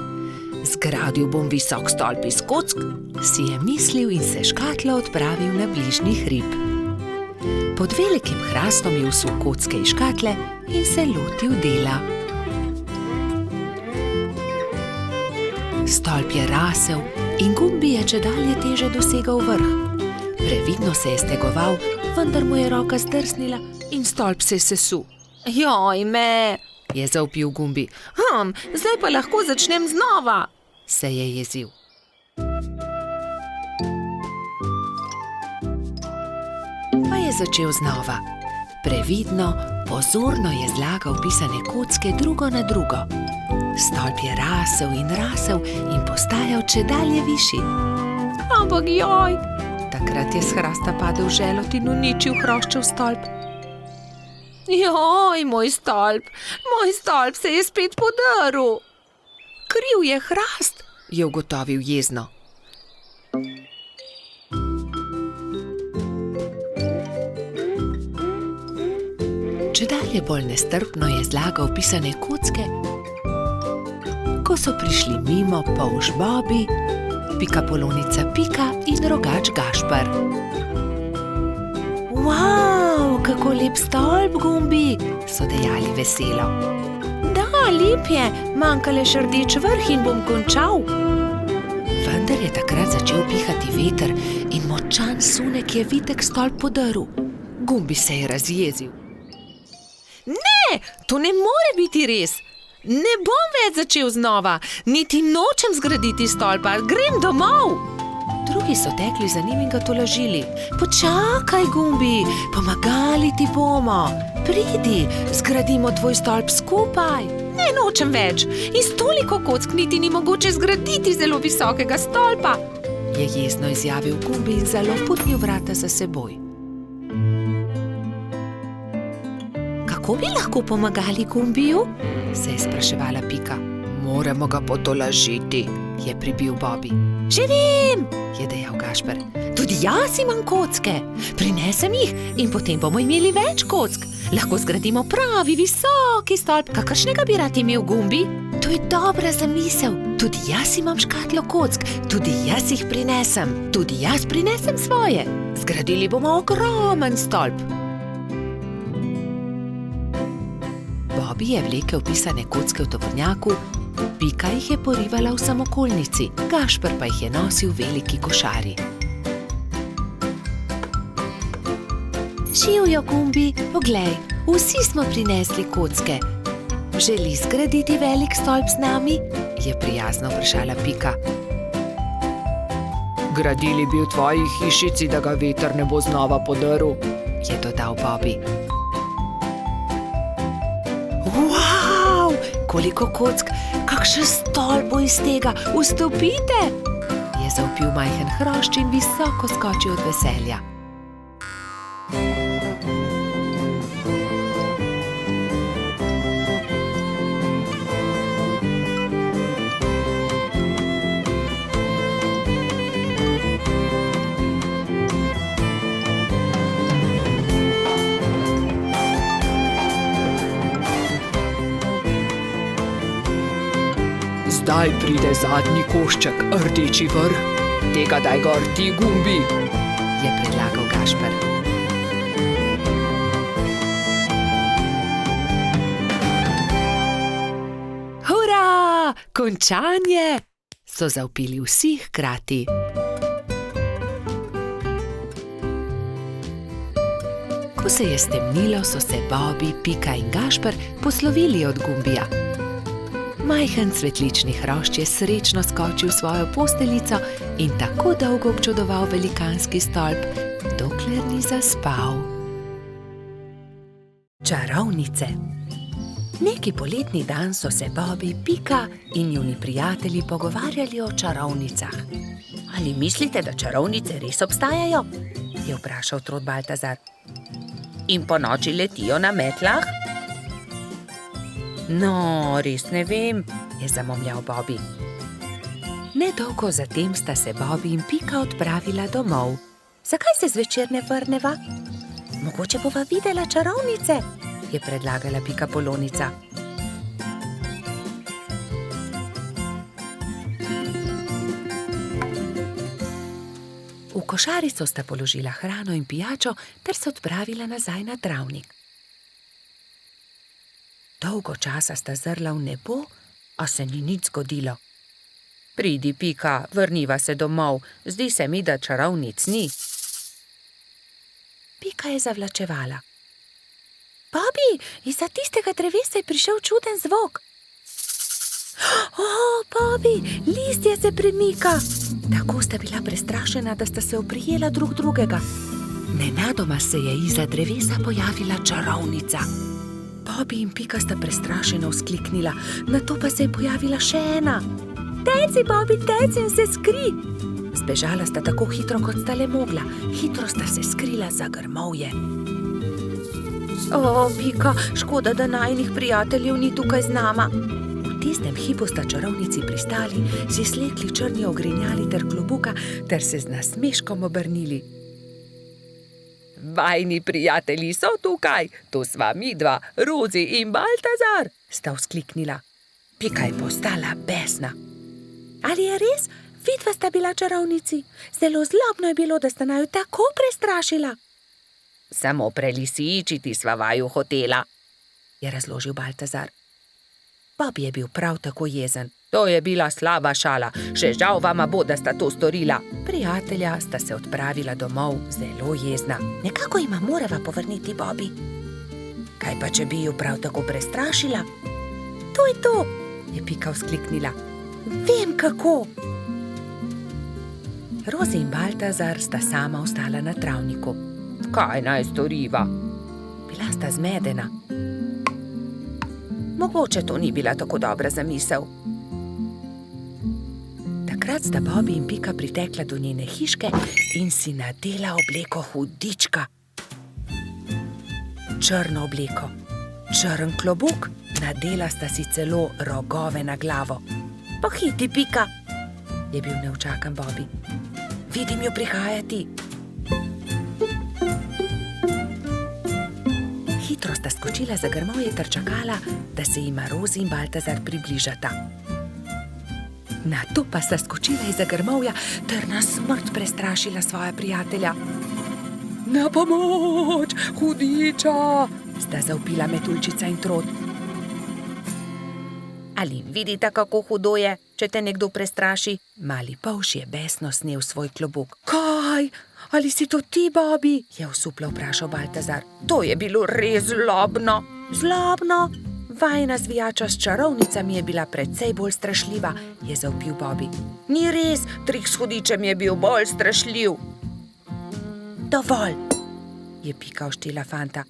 Zgradil bom visok stolp iz kock, si je mislil in se škatlo odpravil na bližnji hrib. Pod velikim hrastom je vsul kocke iz škatle in se lotil dela. Stolp je rasel in Gumbi je čedalje teže dosegal vrh. Previdno se je stegoval, vendar mu je roka zdrsnila in stolp se je sesul. Joj me, je zavpil Gumbi. Zdaj pa lahko začnem znova, se je jezil. Pa je začel znova. Previdno, pozorno je zlagal pisane kocke drugo na drugo. Stolp je rasel in postajal čedalje višji. Ampak joj! Takrat je s hrasta padel želod in uničil hroščev stolp. Joj, moj stolp se je spet podrl. Kriv je hrast, je ugotovil jezno. Čedalje bolj nestrpno je zlagal pisane kocke, ko so prišli mimo polž Bobby, pikapolonica Pika in rogač Gašper. Wow, kako lep stolp, Gumbi, so dejali veselo. Da, lep je, manjka le še rdeč vrh in bom končal. Vendar je takrat začel pihati veter in močan sunek je vitek stolp podrl. Gumbi se je razjezil. Ne, to ne more biti res. Ne bom več začel znova, niti nočem zgraditi stolpa, grem domov. Drugi so tekli za njim in ga tolažili. Počakaj, Gumbi, pomagali ti bomo. Pridi, zgradimo tvoj stolp skupaj. Ne, nočem več. Iz toliko kock niti ni mogoče zgraditi zelo visokega stolpa, je jezno izjavil Gumbi in zaloputnil vrata za seboj. Kako bi lahko pomagali Gumbiju? Se je spraševala Pika. Moramo ga potolažiti, je pribil Bobby. Že vem, je dejal Gašper. Tudi jaz imam kocke. Prinesem jih in potem bomo imeli več kock. Lahko zgradimo pravi visoki stolp, kakršnega bi rad imel Gumbi. To je dobra zamisel. Tudi jaz imam škatlo kock, tudi jaz jih prinesem. Tudi jaz prinesem svoje. Zgradili bomo ogromen stolp. Bobby je vlekel pisane kocke v tovornjaku, Pika jih je porivala v samokolnici, Gašper pa jih je nosil v veliki košari. Živjo, Gumbi, poglej, vsi smo prinesli kocke. Želi zgraditi velik stolp z nami? Je prijazno vprašala Pika. Gradili bi v tvoji hišici, da ga veter ne bo znova podrl, je dodal Bobby. Wow, koliko kock, kakšen stolp bo iz tega, vstopite, je zavpil majhen hrošč in visoko skočil od veselja. Zdaj pride zadnji košček, rdeči vrh. Tega daj gor ti, Gumbi. Je predlagal Gašper. Hura! Končanje! So zavpili vsi hkrati. Ko se je stemnilo, so se Bobby, Pika in Gašper poslovili od Gumbija. Majhen cvetlični hrošč je srečno skočil v svojo posteljico in tako dolgo občudoval velikanski stolp, dokler ni zaspal. Čarovnice. Neki poletni dan so se Bobby, Pika in njuni prijatelji pogovarjali o čarovnicah. Ali mislite, da čarovnice res obstajajo? Je vprašal Trod Baltazar. In po noči letijo na metlah? No, res ne vem, je zamomljal Bobby. Nedolgo zatem sta se Bobby in Pika odpravila domov. Zakaj se zvečer ne vrneva? Mogoče bova videla čarovnice, je predlagala Pikapolonica. V košarico sta položila hrano in pijačo ter se odpravila nazaj na travnik. Dolgo časa sta zrla v nebo, a se ni nič zgodilo. Pridi, Pika, vrniva se domov, zdi se mi, da čarovnic ni. Pika je zavlačevala. Bobby, izza tistega drevesa je prišel čuden zvok. Bobby, listje se premika. Tako sta bila prestrašena, da sta se oprijela drug drugega. Nenadoma se je izza drevesa pojavila čarovnica. Bobby in Pika sta prestrašeno vzkliknila, nato pa se je pojavila še ena. Teci, Bobby, teci in se skri! Zbežala sta tako hitro, kot sta le mogla. Hitro sta se skrila za grmovje. Pika, škoda, da najinih prijateljev ni tukaj z nama. V tistem hipu sta čarovnici pristali, si slekli črni ogrinjali ter klobuka ter se z nasmeškom obrnili. Vajni prijatelji so tukaj, to sva midva, Rozi in Baltazar, sta vzkliknila. Pika je postala besna. Ali je res? Vidva sta bila čarovnici. Zelo zlobno je bilo, da sta naju tako prestrašila. Samo prelisičiti sva vaju hotela, je razložil Baltazar. Bobby je bil prav tako jezen. To je bila slaba šala, še žal vama bo, da sta to storila. Prijatelja sta se odpravila domov, zelo jezna. Nekako jima morava povrniti Bobby. Kaj pa, če bi ju prav tako prestrašila? To je to, je Pika vzkliknila. Vem kako. Rozi in Baltazar sta sama ostala na travniku. Kaj naj storiva? Bila sta zmedena. Mogoče to ni bila tako dobra zamisel. Takrat sta Bobby in Pika pritekla do njene hiške in si nadela obleko hudička. Črno obleko, črn klobuk, nadela sta si celo rogove na glavo. Pohiti, Pika, je bil neučakan Bobby. Vidim jo prihajati. Hitro sta skočila za grmovje ter čakala, da se jima Rozi in Baltazar približata. Nato pa sta skočila izza grmovja ter na smrt prestrašila svoja prijatelja. Na pomoč, hudiča, sta zavpila Metuljčica in Trod. Ali vidite, kako hudo je, če te nekdo prestraši? Mali polž je besno snel svoj klobuk. Kaj? Ali si to ti, Bobby? Je osuplo vprašal Baltazar. To je bilo res zlobno. Zlobno? Vajina zvijača s čarovnicami je bila precej bolj strašljiva, je zavpil Bobby. Ni res, trik s hudičem je bil bolj strašljiv. Dovolj, je Pika oštela fanta.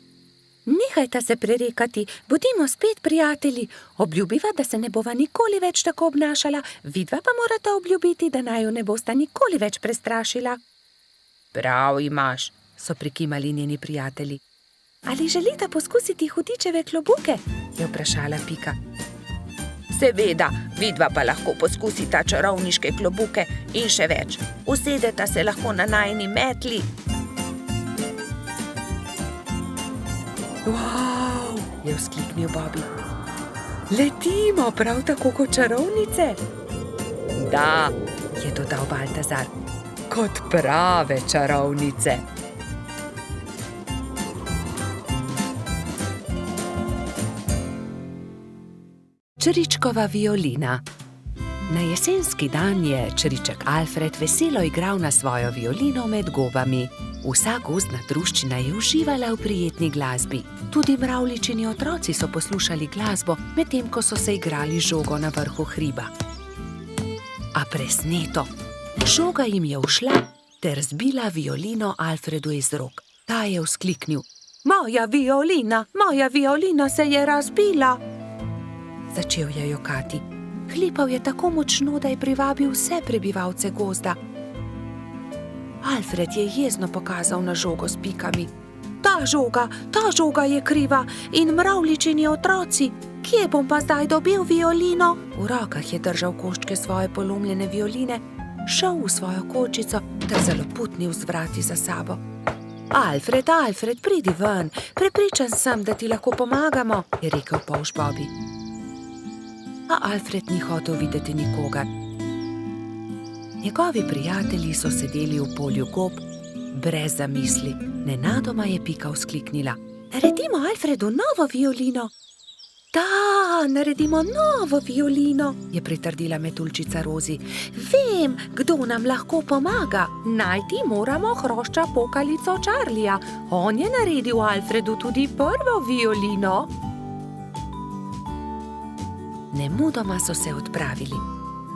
Nehajta se prerekati, bodimo spet prijatelji. Obljubiva, da se ne bova nikoli več tako obnašala, vidva pa morata obljubiti, da naju ne bosta nikoli več prestrašila. Prav imaš, so prikimali njeni prijatelji. Ali želita poskusiti hudičeve klobuke? Je vprašala Pika. Seveda, vidva pa lahko poskusita čarovniške klobuke in še več. Usedeta se lahko na najini metli. Wow, je vzkliknil Bobby. Letimo prav tako kot čarovnice. Da, je dodal Baltazar, Kot prave čarovnice. Čričkova violina. Na jesenski dan je čriček Alfred veselo igral na svojo violino med gobami. Vsa gozdna druščina je uživala v prijetni glasbi. Tudi mravljičini otroci so poslušali glasbo, medtem ko so se igrali žogo na vrhu hriba. A presneto, žoga jim je ušla ter zbila violino Alfredu iz rok. Ta je vzkliknil: Moja violina se je razbila! Začel je jokati. Hlipal je tako močno, da je privabil vse prebivalce gozda. Alfred je jezno pokazal na žogo s pikami. Ta žoga je kriva in mravljičini otroci. Kje bom pa zdaj dobil violino? V rokah je držal koščke svoje polomljene violine, šel v svojo kočico ter zaloputnil z vrati za sabo. Alfred, pridi ven, prepričan sem, da ti lahko pomagamo, je rekel polž Bobby. A Alfred ni hotel videti nikogar. Njegovi prijatelji so sedeli v polju gob, brez zamisli. Nenadoma je Pika vzkliknila: Naredimo Alfredu novo violino! Da, naredimo novo violino, je pritrdila metuljčica Rozi. Vem, kdo nam lahko pomaga. Najti moramo hrošča pokalico Charlija. On je naredil Alfredu tudi prvo violino. Nemudoma so se odpravili.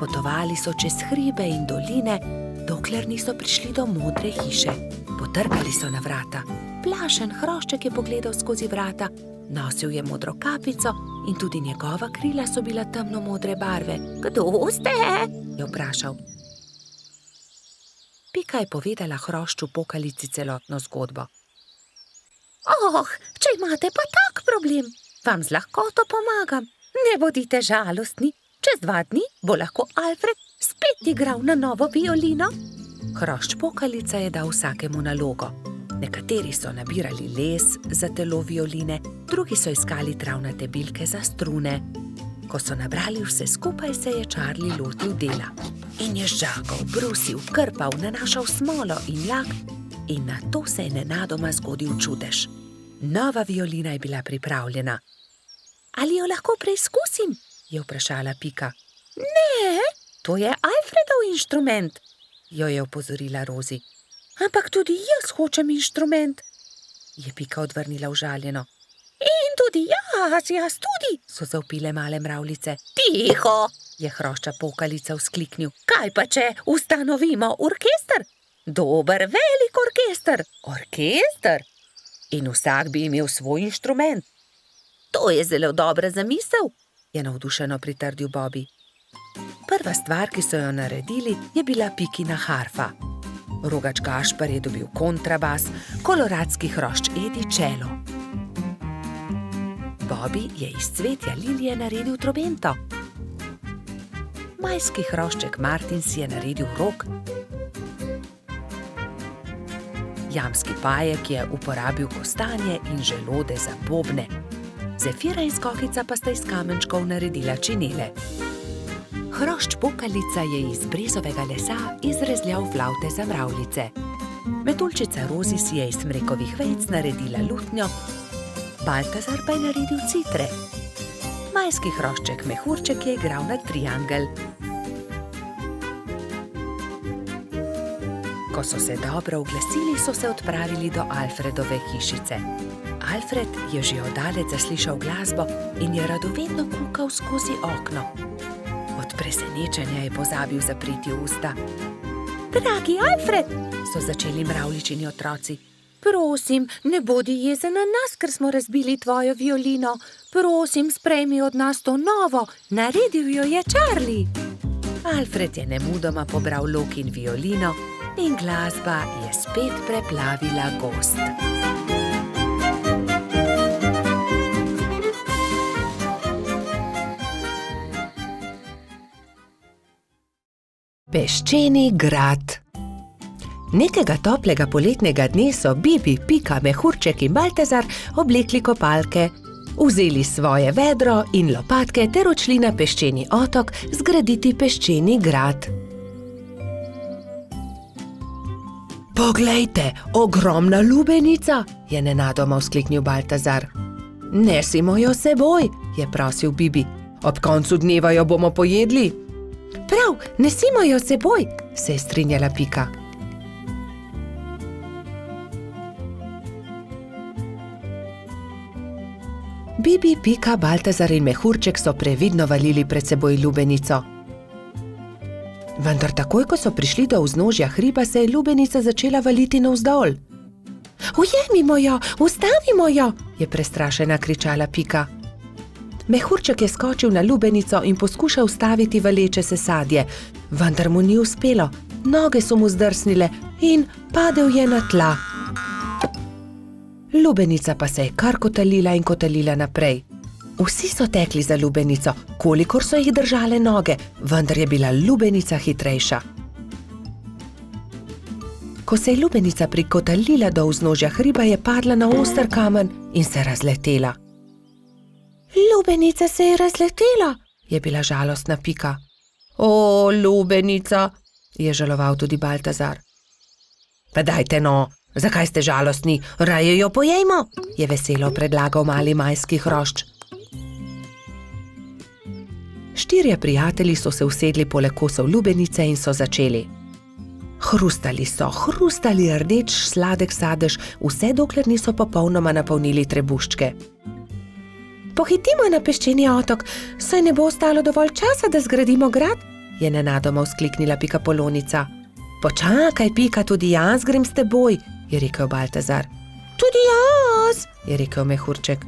Potovali so čez hribe in doline, dokler niso prišli do modre hiše. Potrkali so na vrata. Plašen hrošček je pogledal skozi vrata. Nosil je modro kapico in tudi njegova krila so bila temno modre barve. Kdo ste? Je vprašal. Pika je povedala hrošču pokalici celotno zgodbo. Če imate pa tak problem, vam z lahkoto pomagam. Ne bodite žalostni, čez 2 dni bo lahko Alfred spet igral na novo violino. Hrošč pokalica je dal vsakemu nalogo. Nekateri so nabirali les za telo violine, drugi so iskali travnate bilke za strune. Ko so nabrali vse skupaj, se je Charlie lotil dela. In je žagal, brusil, krpal, nanašal smolo in lak in nato se je nenadoma zgodil čudež. Nova violina je bila pripravljena. Ali jo lahko preizkusim? Je vprašala Pika. Ne, to je Alfredov inštrument, jo je opozorila Rozi. Ampak tudi jaz hočem inštrument, je Pika odvrnila užaljeno. In tudi jaz tudi, so zavpile male mravljice. Tiho, je hrošča pokalica vzkliknil. Kaj pa če ustanovimo orkester? Dober, velik orkester. Orkester? In vsak bi imel svoj inštrument. To je zelo dobra zamisel, je navdušeno pritrdil Bobby. Prva stvar, ki so jo naredili, je bila Pikina harfa. Rogač Gašper je dobil kontrabas, koloradski hrošč Edi čelo. Bobby je iz cvetja lilije naredil trobento. Majski hrošček Martin si je naredil rog. Jamski pajek je uporabil kostanje in želode za bobne. Zefira in Skokica pa sta iz kamenčkov naredila činele. Hrošč pokalica je iz brezovega lesa izrezljal flavte za mravljice. Metuljčica Rozi si je iz smrekovih vejic naredila lutnjo, Baltazar pa je naredil citre. Majski hrošček Mehurček je igral na triangel. Ko so se dobro oglasili, so se odpravili do Alfredove hišice. Alfred je že oddaleč zaslišal glasbo in je radovedno kukal skozi okno. Od presenečenja je pozabil zapreti usta. Dragi Alfred, so začeli mravljičini otroci. Prosim, ne bodi jezen na nas, ker smo razbili tvojo violino. Prosim, sprejmi od nas to novo, naredil jo je Charlie. Alfred je nemudoma pobral lok in violino in glasba je spet preplavila gozd. Peščeni grad. Nekega toplega poletnega dne so Bibi, Pika, Mehurček in Baltazar oblekli kopalke vzeli svoje vedro in lopatke ter odšli na peščeni otok zgraditi peščeni grad. Poglejte, ogromna lubenica, je nenadoma vzkliknil Baltazar. Nesimo jo seboj, je prosil Bibi. Ob koncu dneva jo bomo pojedli. Prav, nesimo jo seboj, se je strinjala Pika. Bibi, Pika, Baltazar in Mehurček so previdno valili pred seboj lubenico. Vendar takoj, ko so prišli do vznožja hriba, se je lubenica začela valiti navzdol. Ujemimo jo, ustavimo jo, je prestrašena kričala Pika. Mehurček je skočil na lubenico in poskušal ustaviti valeče se sadje, vendar mu ni uspelo, noge so mu zdrsnile in padel je na tla. Lubenica pa se je kar kotalila in kotalila naprej. Vsi so tekli za lubenico, kolikor so jih držale noge, vendar je bila lubenica hitrejša. Ko se je lubenica prikotalila do vznožja hriba, je padla na oster kamen in se razletela. Lubenica se je razletela, je bila žalostna Pika. O, lubenica, je žaloval tudi Baltazar. Pa dajte no, zakaj ste žalostni, raje jo pojejmo, je veselo predlagal mali majski hrošč. Štirje prijatelji so se usedli poleg kosov lubenice in so začeli. Hrustali rdeč sladek sadež, vse dokler niso popolnoma napolnili trebuščke. Pohitimo na peščeni otok, saj ne bo ostalo dovolj časa, da zgradimo grad, je nenadoma vzkliknila Pikapolonica. Počakaj, Pika, tudi jaz grem s teboj, je rekel Baltazar. Tudi jaz, je rekel Mehurček.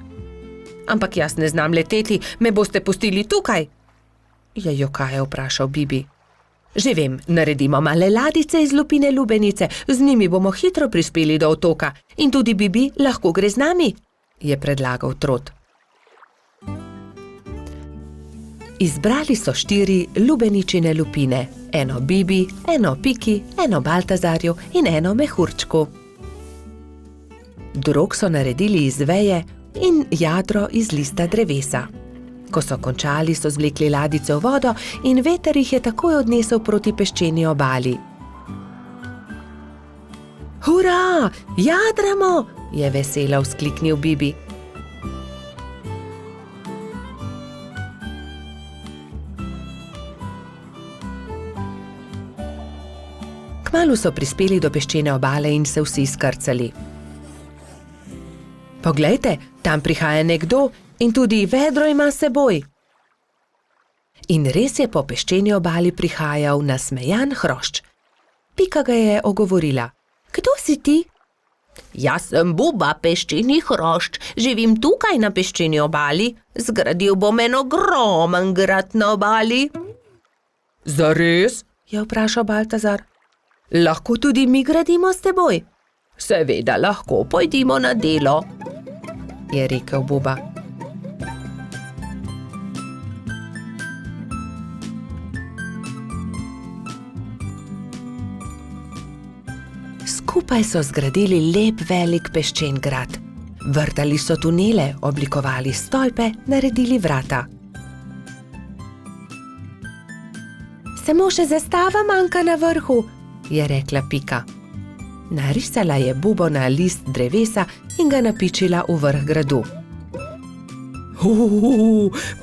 Ampak jaz ne znam leteti, me boste pustili tukaj, je jokaje vprašal Bibi. Že vem, naredimo male ladice iz lupine lubenice, z njimi bomo hitro prispeli do otoka in tudi Bibi lahko gre z nami, je predlagal Trot. Izbrali so 4 lubeničine lupine, eno Bibi, eno Piki, eno Baltazarju in eno Mehurčku. Drog so naredili iz veje in jadro iz lista drevesa. Ko so končali, so zvlekli ladice v vodo in veter jih je takoj odnesel proti peščeni obali. Hurra, jadramo, je veselo vzkliknil Bibi. Kmalu so prispeli do peščene obale in se vsi skrcali. Poglejte, tam prihaja nekdo in tudi vedro ima s seboj. In res je po peščeni obali prihajal nasmejan hrošč. Pika ga je ogovorila. Kdo si ti? Jaz sem Buba, peščeni hrošč, živim tukaj na peščeni obali, zgradil bom en ogromen grad na obali. Zares? Je vprašal Baltazar. Lahko tudi mi gradimo s teboj? Seveda lahko, pojdimo na delo, je rekel Buba. Skupaj so zgradili lep velik peščen grad. Vrtali so tunele, oblikovali stolpe, naredili vrata. Samo še zastava manjka na vrhu, je rekla Pika. Narisala je Bubo na list drevesa in ga napičila v vrh gradu.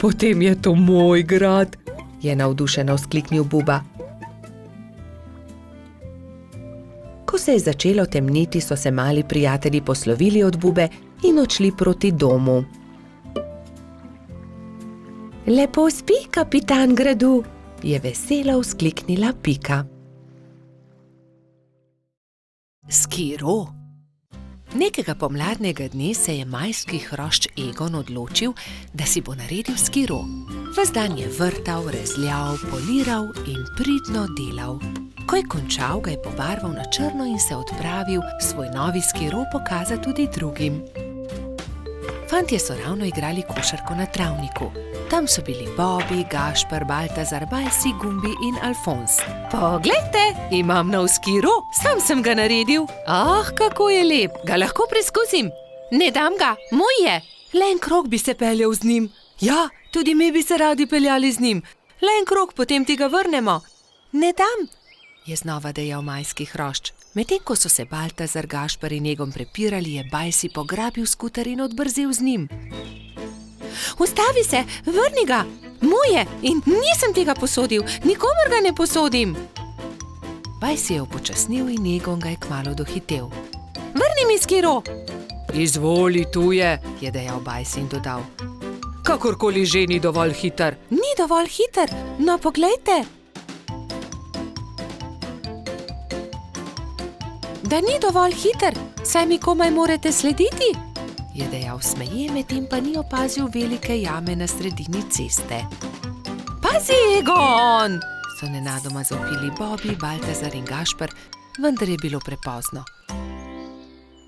Potem je to moj grad, je navdušeno vzkliknil Buba. Ko se je začelo temniti, so se mali prijatelji poslovili od Bube in odšli proti domu. Lepo spi, kapitan gradu, je veselo vzkliknila Pika. Skiro. Nekega pomladnega dne se je majski hrošč Egon odločil, da si bo naredil skiro. Ves dan je vrtal, rezljal, poliral in pridno delal. Ko je končal, ga je pobarval na črno in se odpravil svoj novi skiro pokazati tudi drugim. Fantje so ravno igrali košarko na travniku. Tam so bili Bobby, Gašper, Baltazar, Balsi, Gumbi in Alfons. Poglejte, imam nov skiro, sam sem ga naredil. Ah, kako je lep, ga lahko preizkusim. Ne dam ga, moj je. Le en krog bi se peljal z njim. Ja, tudi mi bi se radi peljali z njim. Le en krog, potem ti ga vrnemo. Ne dam, je znova dejal majski hrošč. Medtem ko so se Baltazar, Gašper in Egon prepirali, je Bajsi pograbil skuter in odbrzel z njim. Ustavi se, vrni ga, moje, in nisem tega posodil, nikomur ga ne posodim. Bajsi je upočasnil in Egon ga je kmalu dohitel. Vrni mi skiro! Izvoli, tu je dejal Bajsi in dodal. Kakorkoli že ni dovolj hiter. Ni dovolj hiter, no poglejte. Da ni dovolj hiter, saj mi komaj morate slediti, je dejal smeje, medtem pa ni opazil velike jame na sredini ceste. Pazi, Egon! So nenadoma zavpili Bobby, Baltazar in Gašper, vendar je bilo prepozno.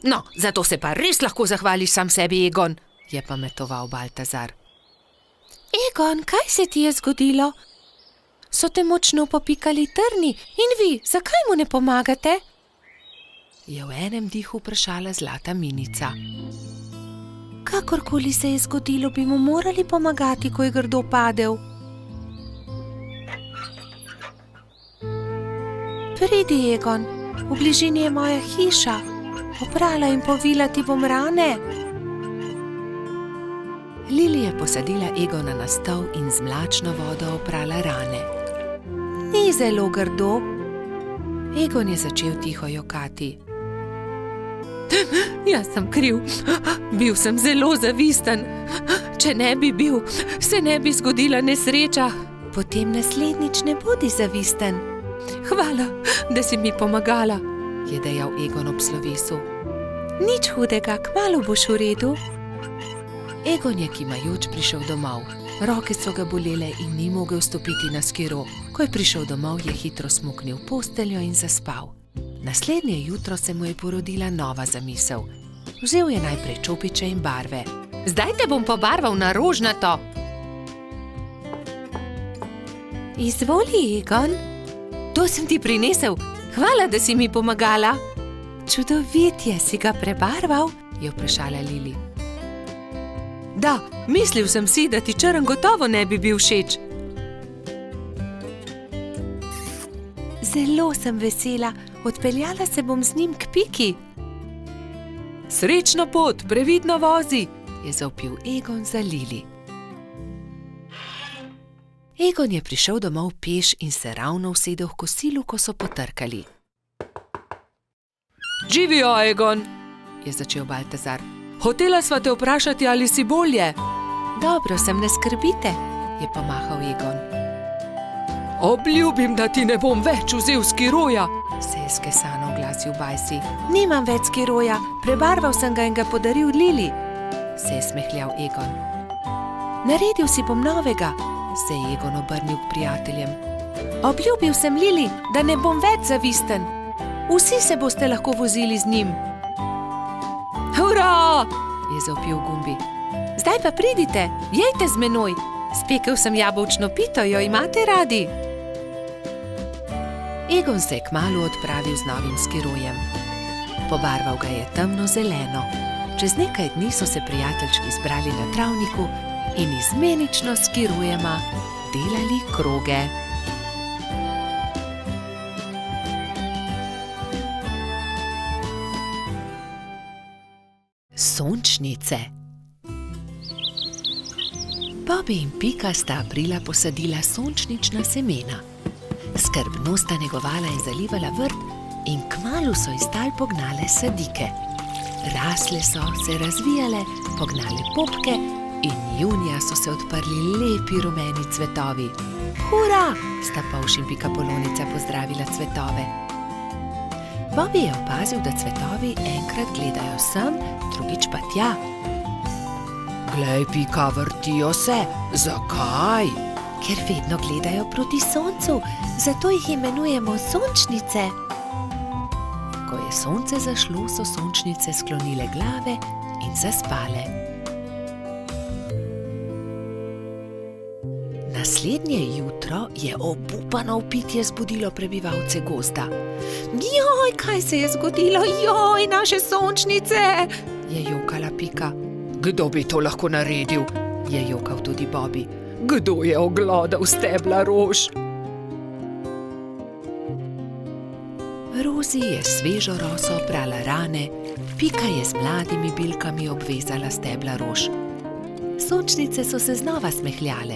No, zato se pa res lahko zahvališ sam sebi, Egon, je pametoval Baltazar. Egon, kaj se ti je zgodilo? So te močno popikali trni in vi, zakaj mu ne pomagate? Je v enem dihu vprašala zlata minica. Kakorkoli se je zgodilo, bi mu morali pomagati, ko je grdo padel. Pridi, Egon, v bližini je moja hiša. Oprala in povila ti bom rane. Lili je posadila Egona na stol in z mlačno vodo oprala rane. Ni zelo grdo. Egon je začel tiho jokati. Jaz sem kriv. Bil sem zelo zavisten. Če ne bi bil, se ne bi zgodila nesreča. Potem naslednjič ne bodi zavisten. Hvala, da si mi pomagala, je dejal Egon ob slovesu. Nič hudega, kmalu boš v redu. Egon je kimajoč prišel domov. Roke so ga bolele in ni mogel stopiti na skiro. Ko je prišel domov, je hitro smuknil posteljo in zaspal. Naslednje jutro se mu je porodila nova zamisel. Vzel je najprej čopiče in barve. Zdaj te bom pobarval na rožnato. Izvoli, Egon. To sem ti prinesel. Hvala, da si mi pomagala. Čudovit je, si ga prebarval, je vprašala Lili. Da, mislil sem si, da ti črn gotovo ne bi bil všeč. Zelo sem vesela. Odpeljala se bom z njim k Piki. Srečno pot, previdno vozi, je zavpil Egon za Lili. Egon je prišel domov peš in se ravno usedel v kosilu, ko so potrkali. Živijo, Egon, je začel Baltazar. Hotela sva te vprašati, ali si bolje. Dobro sem, ne skrbite, je pomahal Egon. Obljubim, da ti ne bom več vzel skiroja, se je skesano oglasil Bajsi. Nimam več skiroja, prebarval sem ga in ga podaril Lili, se je smehljal Egon. Naredil si bom novega, se je Egon obrnil k prijateljem. Obljubil sem Lili, da ne bom več zavisten. Vsi se boste lahko vozili z njim. Hurra! Je zavpil Gumbi. Zdaj pa pridite, jejte z menoj. Spekel sem jabolčno pito, jo imate radi? Egon se je kmalu odpravil z novim skirojem. Pobarval ga je temno zeleno. Čez nekaj dni so se prijateljčki zbrali na travniku in izmenično s skirojema delali kroge. Sončnice. Bobby in Pika sta aprila posadila sončnična semena. Skrbno sta negovala in zalivala vrt in kmalu so iz tal pognale sadike. Rasle so, se razvijale, pognale popke in junija so se odprli lepi rumeni cvetovi. Hura! Sta Polž in Pikapolonica pozdravila cvetove. Bobby je opazil, da cvetovi enkrat gledajo sem, drugič pa tja. Glej, Pika, vrtijo se. Zakaj? Ker vedno gledajo proti soncu, zato jih imenujemo sončnice. Ko je sonce zašlo, so sončnice sklonile glave in zaspale. Naslednje jutro je obupano vpitje zbudilo prebivalce gozda. Joj, kaj se je zgodilo? Joj, naše sončnice! Je jokala Pika. Kdo bi to lahko naredil? Je jokal tudi Bobby. Kdo je oglodal stebla rož? Rozi je svežo roso oprala rane, Pika je z mladimi bilkami obvezala stebla rož. Sončnice so se znova smehljale.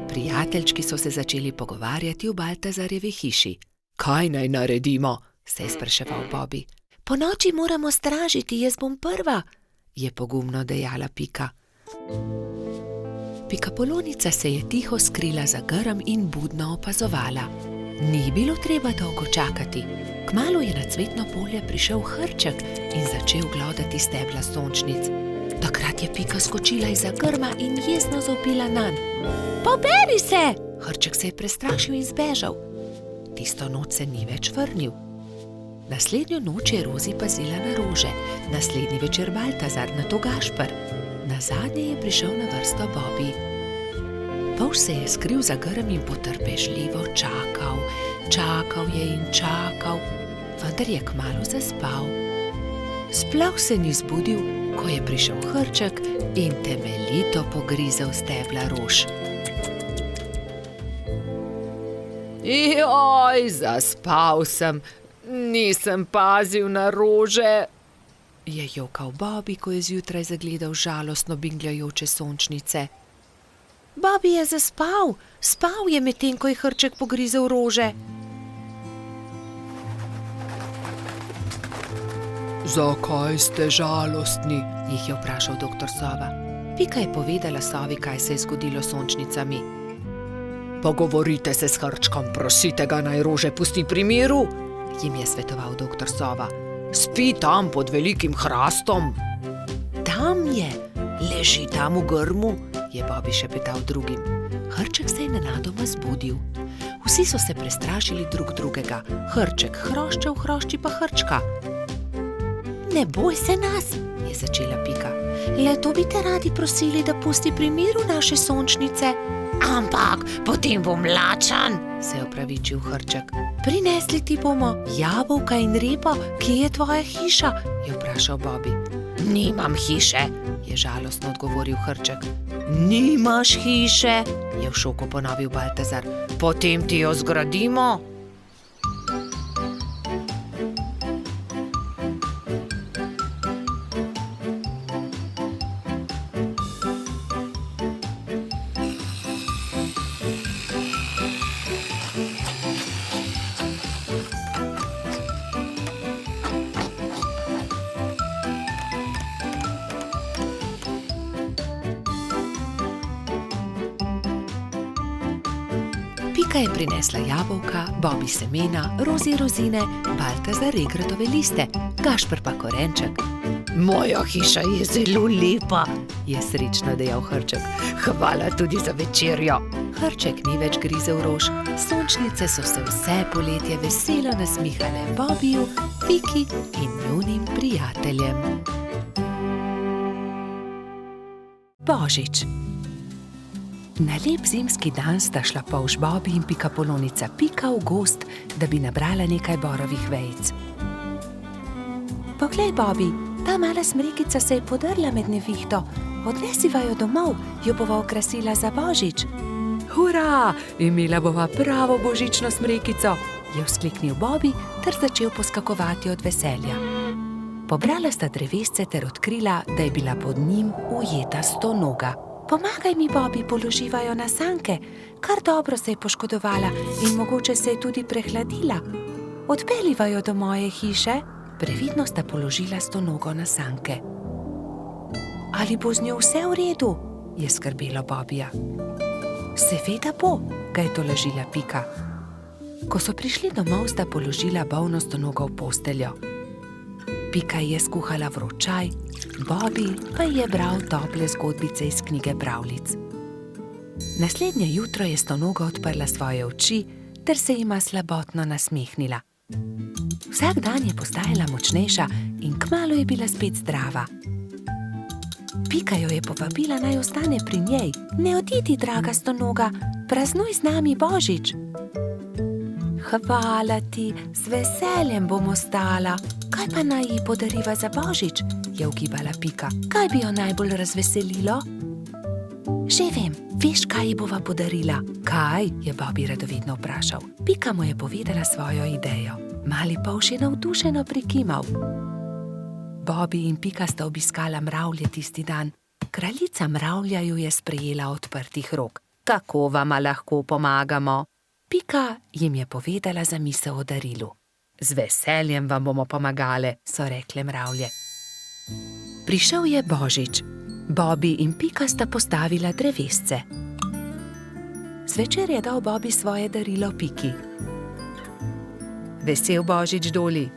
Prijateljčki so se začeli pogovarjati v Baltazarjevi hiši. Kaj naj naredimo? Se je spraševal Bobby. Ponoči moramo stražiti, jaz bom prva, je pogumno dejala Pika. Pikapolonica se je tiho skrila za grm in budno opazovala. Ni bilo treba dolgo čakati. Kmalu je na cvetno polje prišel hrček in začel glodati stebla sončnic. Takrat je Pika skočila izza grma in jezno zavpila nanj. Poberi se! Hrček se je prestrašil in zbežal. Tisto noč se ni več vrnil. Naslednjo noč je Rozi pazila na rože, naslednji večer Baltazar, nato Gašper. Nazadnje je prišel na vrsto Bobby. Polž se je skril za grm in potrpežljivo čakal. Čakal je in čakal, vendar je kmalu zaspal. Sploh se ni zbudil, ko je prišel hrček in temeljito pogrizel stebla rož. Joj, zaspal sem. Nisem pazil na rože, je jokal Bobby, ko je zjutraj zagledal žalostno bingljajoče sončnice. Bobby je zaspal, spal je medtem, ko je hrček pogrizel rože. Zakaj ste žalostni? Jih je vprašal doktor Sova. Pika je povedala Sovi, kaj se je zgodilo s sončnicami. Pogovorite se s hrčkom, prosite ga, naj rože pusti pri miru, jim je svetoval doktor Sova. Spi tam pod velikim hrastom. Tam je, leži tam v grmu, je Bobby šepetal drugim. Hrček se je nenadoma zbudil. Vsi so se prestrašili drug drugega. Hrček hrošča, v hrošči pa hrčka. Ne boj se nas, je začela Pika. Le to bi te radi prosili, da pusti pri miru naše sončnice. Ampak potem bom lačan, se je opravičil hrček. Prinesli ti bomo jabolka in repo, kje je tvoja hiša, je vprašal Bobby. Nimam hiše, je žalostno odgovoril hrček. Nimaš hiše, je v šoku ponovil Baltazar. Potem ti jo zgradimo. Pika je prinesla jabolka, Bobby semena, Rozi rozine, Baltazar regratove liste, Gašper pa korenček. Moja hiša je zelo lepa, je srečno dejal hrček. Hvala tudi za večerjo. Hrček ni več grizel rož, sončnice so se vse poletje veselo nasmihale Bobbyju, Piki in njunim prijateljem. Božič. Na lep zimski dan sta šla polž Bobby in pikapolonica Pika v gozd, da bi nabrala nekaj borovih vejic. Poglej, Bobby, ta mala smrekica se je podrla med nevihto. Odnesiva jo domov, jo bova okrasila za Božič. Hurra, imela bova pravo božično smrekico, je vzkliknil Bobby ter začel poskakovati od veselja. Pobrala sta drevesce ter odkrila, da je bila pod njim ujeta stonoga. Pomagaj mi, Bobby, položiva jo na sanke. Kar dobro se je poškodovala in mogoče se je tudi prehladila. Odpeljiva jo do moje hiše. Previdno sta položila stonogo na sanke. Ali bo z njo vse v redu? Je skrbelo Bobbyja. Seveda bo, ga je tolažila Pika. Ko so prišli domov, sta položila bolno stonogo v posteljo. Pika je skuhala vroč čaj, Bobby pa je bral tople zgodbice iz knjige pravljic. Naslednje jutro je stonoga odprla svoje oči ter se jima slabotno nasmehnila. Vsak dan je postajala močnejša in kmalu je bila spet zdrava. Pika jo je povabila, naj ostane pri njej. Ne odidi, draga stonoga, praznuj z nami Božič. Hvala ti, z veseljem bom ostala. Kaj pa naj ji podariva za Božič? je ugibala Pika. Kaj bi jo najbolj razveselilo? Že vem, veš, kaj ji bova podarila? Kaj? Je Bobby radovedno vprašal. Pika mu je povedala svojo idejo. Mali polž je navdušeno prikimal. Bobby in Pika sta obiskala mravlje tisti dan. Kraljica mravlja ju je sprejela odprtih rok. Kako vama lahko pomagamo? Pika jim je povedala zamisel o darilu. Z veseljem vam bomo pomagale, so rekle mravlje. Prišel je Božič. Bobby in Pika sta postavila drevesce. Zvečer je dal Bobby svoje darilo Piki. Vesel Božič, Doli.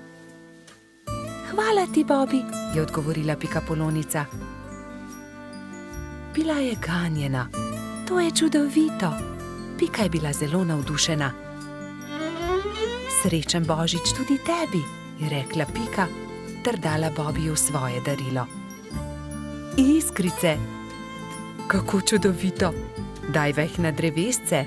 Hvala ti, Bobby, je odgovorila Pikapolonica. Bila je ganjena. To je čudovito. Pika je bila zelo navdušena. Srečen Božič tudi tebi, je rekla Pika, ter dala Bobbyju svoje darilo. Iskrice. Kako čudovito. Daj veh na drevesce.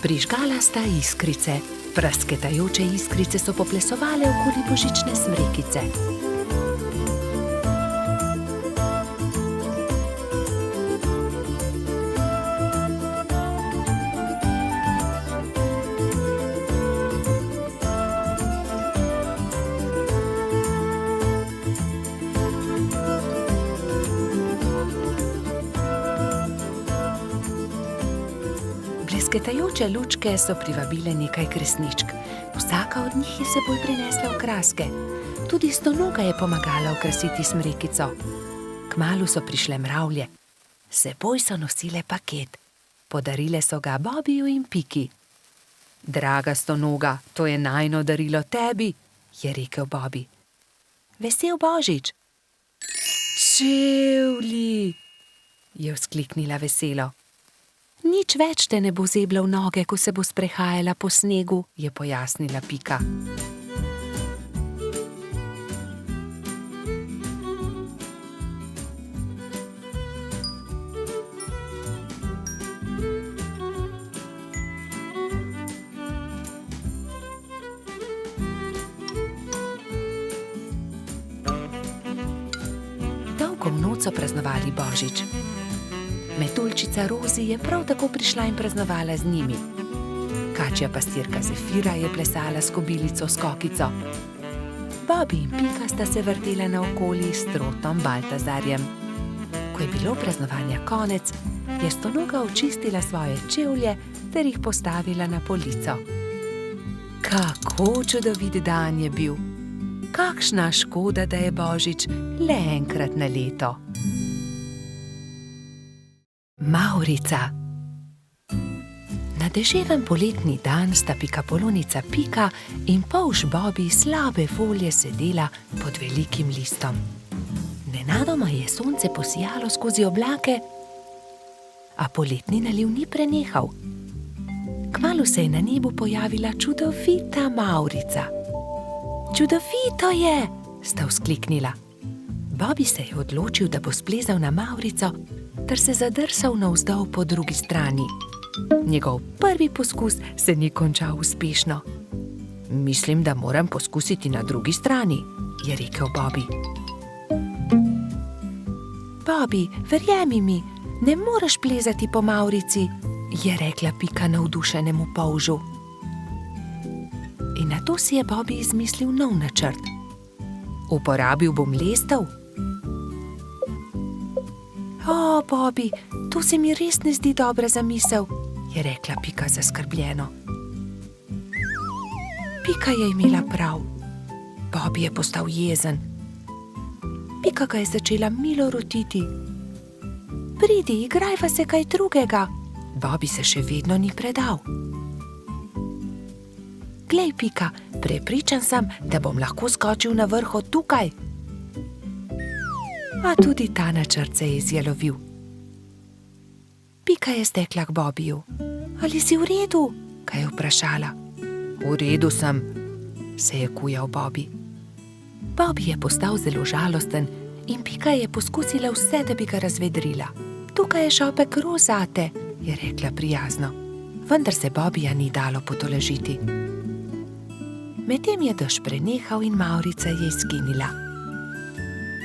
Prižgala sta iskrice. Prasketajoče iskrice so poplesovale okoli božične smrekice. Blesketajoče lučke so privabile nekaj kresničk. Vsaka od njih je s seboj prinesla okraske. Tudi Stonoga je pomagala okrasiti smrekico. Kmalu so prišle mravlje. S seboj so nosile paket. Podarile so ga Bobbyju in Piki. Draga Stonoga, to je najino darilo tebi, je rekel Bobby. Vesel Božič. Čevlji, je vzkliknila veselo. Nič več te ne bo zeblal noge, ko se bo sprehajala po snegu, je pojasnila Pika. Dolgo v noč so praznovali Božič. Metuljčica Rozi je prav tako prišla in praznovala z njimi. Kačja pastirka Zefira je plesala s kobilico Skokico. Bobby in Pika sta se vrtela naokoli s trotom Baltazarjem. Ko je bilo praznovanja konec, je Stonoga očistila svoje čevlje ter jih postavila na polico. Kako čudovit dan je bil! Kakšna škoda, da je Božič le enkrat na leto. Mavrica. Na deževen poletni dan sta Pikapolonica Pika in polž Bobby slabe volje sedela pod velikim listom. Nenadoma je sonce posijalo skozi oblake, a poletni naliv ni prenehal. Kmalu se je na nebu pojavila čudovita Mavrica. Čudovito je, sta vzkliknila. Bobby se je odločil, da bo splezal na Mavrico ter se zadrsal navzdol po drugi strani. Njegov prvi poskus se ni končal uspešno. Mislim, da moram poskusiti na drugi strani, je rekel Bobby. Bobby, verjemi mi, ne moreš plezati po Mavrici, je rekla Pika navdušenemu polžu. In nato si je Bobby izmislil nov načrt. Uporabil bom lestev. O, Bobby, to se mi res ne zdi dobra zamisel, je rekla Pika zaskrbljeno. Pika je imela prav. Bobby je postal jezen. Pika ga je začela milo rotiti. Pridi, igrajva se kaj drugega. Bobby se še vedno ni predal. Glej, Pika, prepričan sem, da bom lahko skočil na vrh od tukaj. A tudi ta načrt se je izjalovil. Pika je stekla k Bobbyju. Ali si v redu? Kaj je vprašala. V redu sem, se je kujal Bobby. Bobby je postal zelo žalosten in Pika je poskusila vse, da bi ga razvedrila. Tukaj je šopek roz zate, je rekla prijazno. Vendar se Bobbyja ni dalo potolažiti. Medtem je dež prenehal in Mavrica je izginila.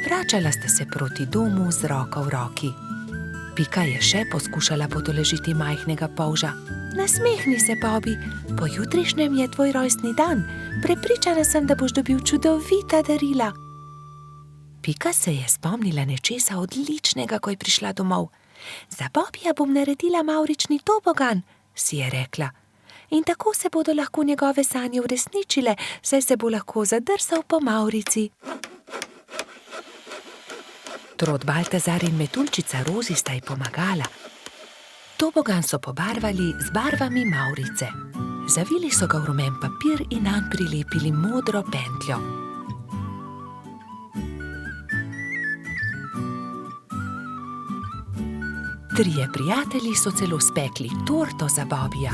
Vračala sta se proti domu z roko v roki. Pika je še poskušala potolažiti majhnega polža. Nasmehni se, Bobby, pojutrišnjem je tvoj rojstni dan. Prepričana sem, da boš dobil čudovita darila. Pika se je spomnila nečesa odličnega, ko je prišla domov. Za Bobbyja bom naredila mavrični tobogan, si je rekla. In tako se bodo lahko njegove sanje uresničile, saj se bo lahko zadrsal po Mavrici. Trod Baltazar in metuljčica Rozi sta ji pomagala. Tobogan so pobarvali z barvami Mavrice. Zavili so ga v rumen papir in nanj prilepili modro pentljo. Trije prijatelji so celo spekli torto za Bobbyja.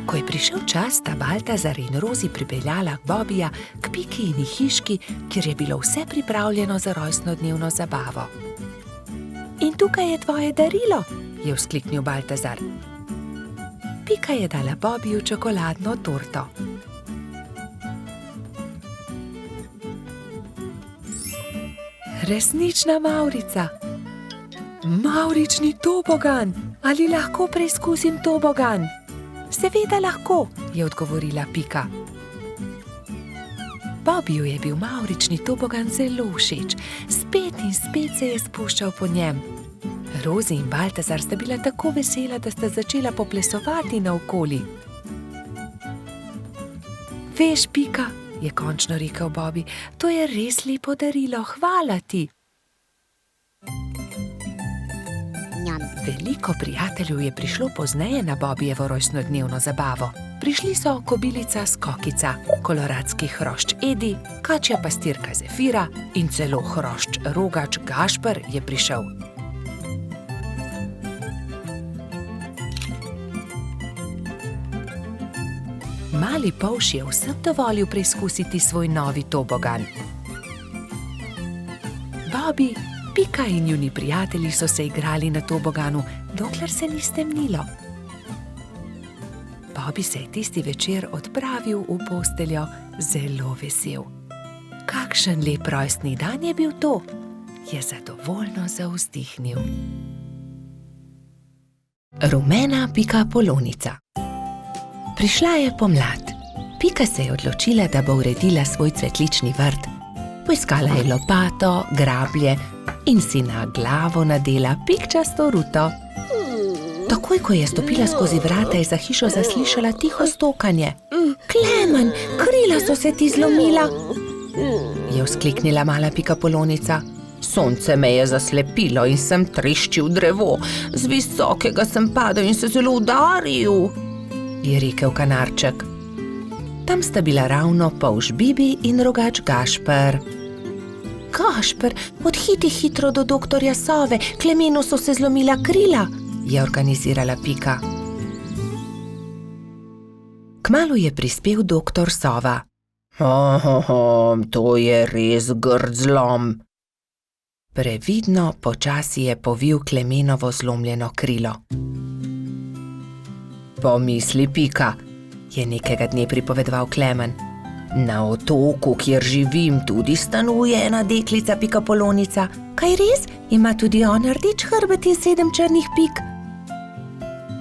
Ko je prišel čas, sta Baltazar in Rozi pripeljala Bobbyja k Pikini hiški, kjer je bilo vse pripravljeno za rojstnodnevno zabavo. In tukaj je tvoje darilo, je vzkliknil Baltazar. Pika je dala Bobbyju čokoladno torto. Resnična Mavrica. Mavrični tobogan. Ali lahko preizkusim tobogan? Seveda lahko, je odgovorila Pika. Bobbyju je bil mavrični tobogan zelo všeč. Spet in spet se je spuščal po njem. Rozi in Baltazar sta bila tako vesela, da sta začela poplesovati naokoli. Veš, Pika, je končno rekel Bobby, to je res lepo darilo, hvala ti. Veliko prijateljev je prišlo pozneje na Bobbyjevo rojstnodnevno zabavo. Prišli so kobilica Skokica, koloradski hrošč Edi, kačja pastirka Zefira in celo hrošč Rogač Gašper je prišel. Mali polž je vsem dovolil preizkusiti svoj novi tobogan. Bobby, Pika in njuni prijatelji so se igrali na toboganu, dokler se ni stemnilo. Bobby se je tisti večer odpravil v posteljo zelo vesel. Kakšen lep rojstni dan je bil to, je zadovoljno zavzdihnil. Rumena pikapolonica. Prišla je pomlad. Pika se je odločila, da bo uredila svoj cvetlični vrt. Poiskala je lopato, grablje in si na glavo nadela pikčasto ruto. Takoj, ko je stopila skozi vrata, je za hišo zaslišala tiho stokanje. Klemen, krila so se ti zlomila, je vzkliknila mala pikapolonica. Sonce me je zaslepilo in sem treščil drevo. Z visokega sem padel in se zelo udaril, je rekel kanarček. Tam sta bila ravno polž Bibi in Rogač Gašper. Gašper, odhiti hitro do doktorja Sove, Klemenu so se zlomila krila, je organizirala Pika. Kmalu je prispel doktor Sova. To je res grd zlom. Previdno počasi je povil Klemenovo zlomljeno krilo. Pomisli, Pika, je nekega dne pripovedoval Klemen. Na otoku, kjer živim, tudi stanuje ena deklica pikapolonica. Kaj res? Ima tudi ona rdeč hrbet in 7 črnih pik?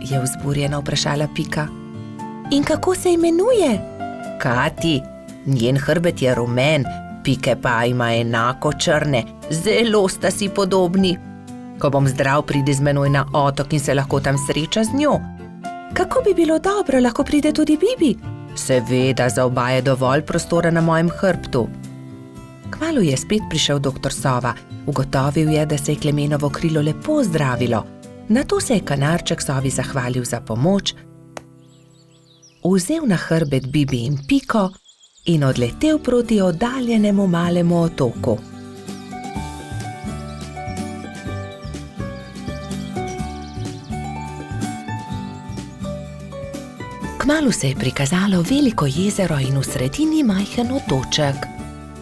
Je vzburjeno vprašala Pika. In kako se imenuje? Kati, njen hrbet je rumen, pike pa ima enako črne, zelo sta si podobni. Ko bom zdrav, pridi z menoj na otok in se lahko tam sreča z njo. Kako bi bilo dobro, lahko pride tudi Bibi? Seveda, za oba je dovolj prostora na mojem hrbtu. Kmalu je spet prišel doktor Sova. Ugotovil je, da se je Klemenovo krilo lepo zdravilo. Nato se je kanarček Sovi zahvalil za pomoč, vzel na hrbet Bibi in Piko in odletel proti oddaljenemu malemu otoku. Kmalu se je prikazalo veliko jezero in v sredini majhen otoček.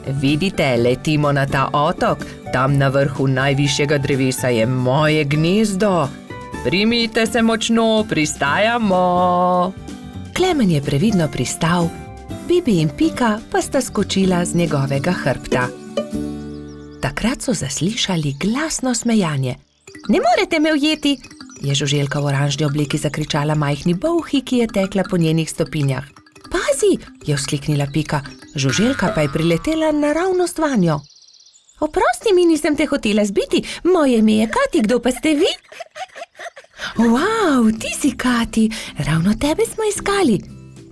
Vidite, letimo na ta otok, tam na vrhu najvišjega drevesa je moje gnezdo. Primite se močno, pristajamo. Klemen je previdno pristal, Bibi in Pika pa sta skočila z njegovega hrbta. Takrat so zaslišali glasno smejanje. Ne morete me ujeti, je žuželka v oranžni obliki zakričala majhni bolhi, ki je tekla po njenih stopinjah. Pazi, je vzkliknila Pika, žuželka pa je priletela naravnost vanjo. Oprosti mi, nisem te hotela zbiti, moje ime je Kati, kdo pa ste vi? Wow, ti si Kati, ravno tebe smo iskali.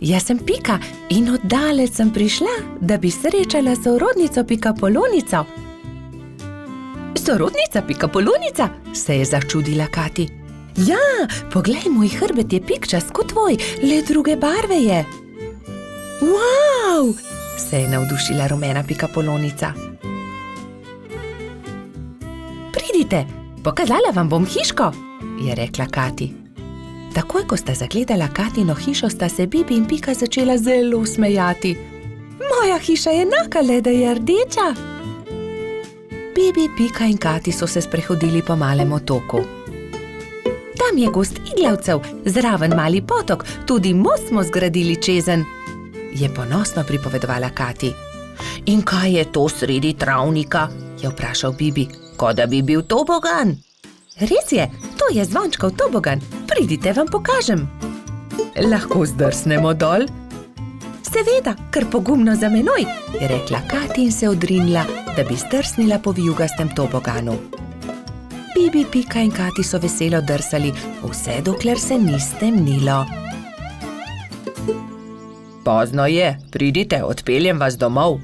Jaz sem Pika in oddaleč sem prišla, da bi srečala sorodnico Pikapolonico. Sorodnica Pikapolonica, se je začudila Kati. Ja, poglej, moj hrbet je pikčast kot tvoj, le druge barve je. Wow, se je navdušila rumena Pikapolonica. Pridite, pokazala vam bom hiško, je rekla Kati. Takoj, ko sta zagledala Katino hišo, sta se Bibi in Pika začela zelo smejati. Moja hiša je enaka, le da je rdeča. Bibi, Pika in Kati so se sprehodili po malem otoku. Tam je gozd iglavcev, zraven mali potok, tudi most smo zgradili čezenj, je ponosno pripovedovala Kati. In kaj je to sredi travnika, je vprašal Bibi, kot da bi bil tobogan. Res je, to je zvončkov tobogan, pridite, vam pokažem. Lahko zdrsnemo dol? Seveda, kar pogumno za menoj, je rekla Kati in se odrinila, da bi zdrsnila po vijugastem toboganu. Bibi, Pika in Kati so veselo drsali, vse dokler se ni stemnilo. Pozno je, pridite, odpeljem vas domov,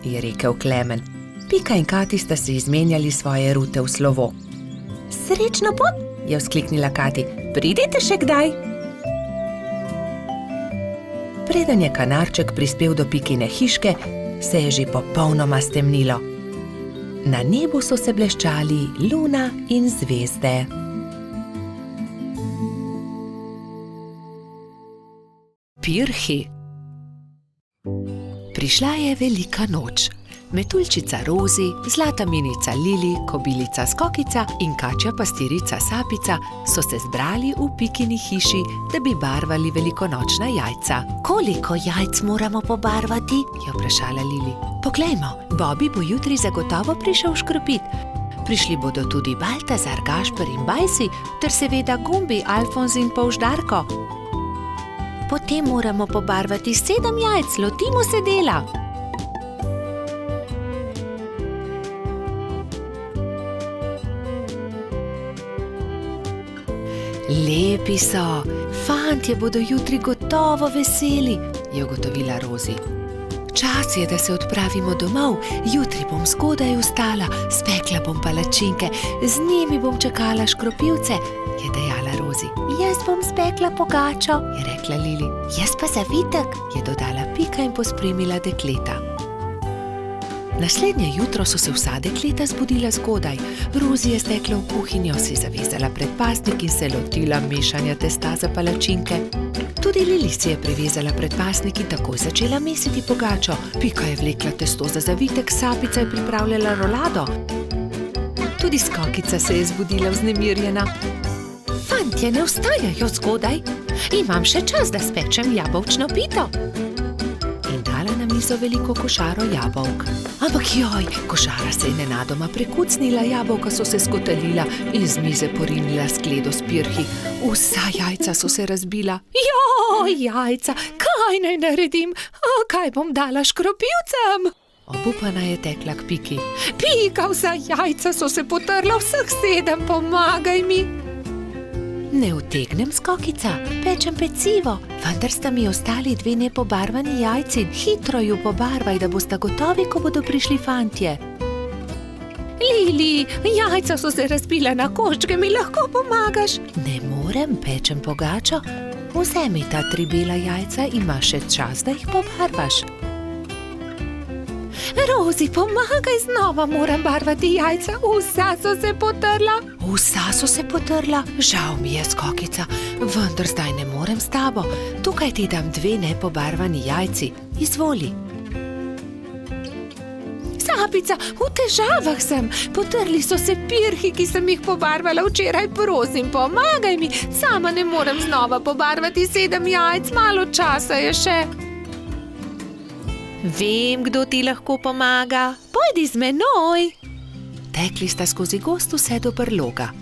je rekel Klemen. Pika in Kati sta se izmenjali svoje rute v slovo. Srečno pot, je vzkliknila Kati, pridite še kdaj. Preden je kanarček prispel do Pikine hiške, se je že popolnoma stemnilo. Na nebu so se bleščali luna in zvezde. Pirhi. Prišla je velika noč. Metuljčica Rozi, zlata minica Lili, kobilica Skokica in kačja pastirica Sapica so se zbrali v Pikini hiši, da bi barvali velikonočna jajca. Koliko jajc moramo pobarvati? Je vprašala Lili. Poglejmo, Bobby bo jutri zagotovo prišel škropit. Prišli bodo tudi Baltazar, Gašper in Bajsi, ter seveda Gumbi, Alfonz in Polždarko. Potem moramo pobarvati 7 jajc, lotimo se dela. Lepi so, fantje bodo jutri gotovo veseli, je ugotovila Rozi. Čas je, da se odpravimo domov, jutri bom zgodaj vstala, spekla bom palačinke, z njimi bom čakala škropivce, je dejala Rozi. Jaz bom spekla pogačo, je rekla Lili. Jaz pa zavitek, je dodala Pika in pospremila dekleta. Naslednje jutro so se vsa dekleta zbudila zgodaj. Rozi je stekla v kuhinjo, si zavezala predpasnik in se lotila mešanja testa za palačinke. Tudi Lili si je privezala predpasnik in takoj začela mesiti pogačo. Pika je vlekla testo za zavitek, Sapica je pripravljala rolado. Tudi Skokica se je zbudila vznemirjena. Fantje, ne vstajajo zgodaj, imam še čas, da spečem jabolčno pito. In dala na mizo veliko košaro jabolk. Ampak joj, košara se je nenadoma prekucnila, jabolka so se skotalila in z mize porinila skledo s pirhi. Vsa jajca so se razbila. Joj, jajca, kaj naj naredim? Kaj bom dala škropivcem? Obupana je tekla k Piki. Pika, vsa jajca so se potrla, vseh 7, pomagaj mi. Ne utegnem, Skokica, pečem pecivo, vendar sta mi ostali 2 nepobarvani jajci. Hitro ju pobarvaj, da bosta gotovi, ko bodo prišli fantje. Lili, jajca so se razbila na koščke, mi lahko pomagaš? Ne morem, pečem pogačo. Vzemi ta 3 bela jajca, imaš še čas, da jih pobarvaš. Rozi, pomagaj, znova moram barvati jajca, vsa so se potrla. Vsa so se potrla? Žal mi je, Skokica, vendar zdaj ne morem s tabo. Tukaj ti dam 2 nepobarvani jajci, izvoli. Sapica, v težavah sem. Potrli so se pirhi, ki sem jih pobarvala včeraj. Prosim, pomagaj mi. Sama ne morem znova pobarvati 7 jajc, malo časa je še. Vem, kdo ti lahko pomaga. Pojdi z menoj. Tekli sta skozi gost vse do brloga.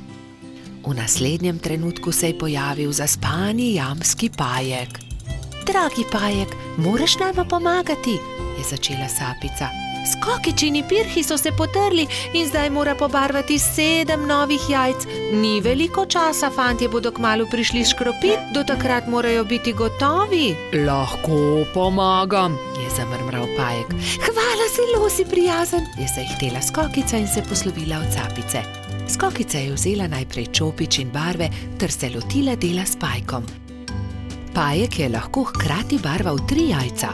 V naslednjem trenutku se je pojavil zaspani jamski Pajek. Dragi Pajek, moraš nama pomagati, je začela Sapica. Skokičini pirhi so se potrli in zdaj mora pobarvati 7 novih jajc. Ni veliko časa, fantje bodo kmalu prišli škropit, do takrat morajo biti gotovi. Lahko pomagam, je zamrmral Pajek. Hvala, zelo si prijazen. Je zahtela Skokica in se poslovila od Sapice. Skokica je vzela najprej čopič in barve ter se lotila dela s Pajkom. Pajek je lahko hkrati barval 3 jajca.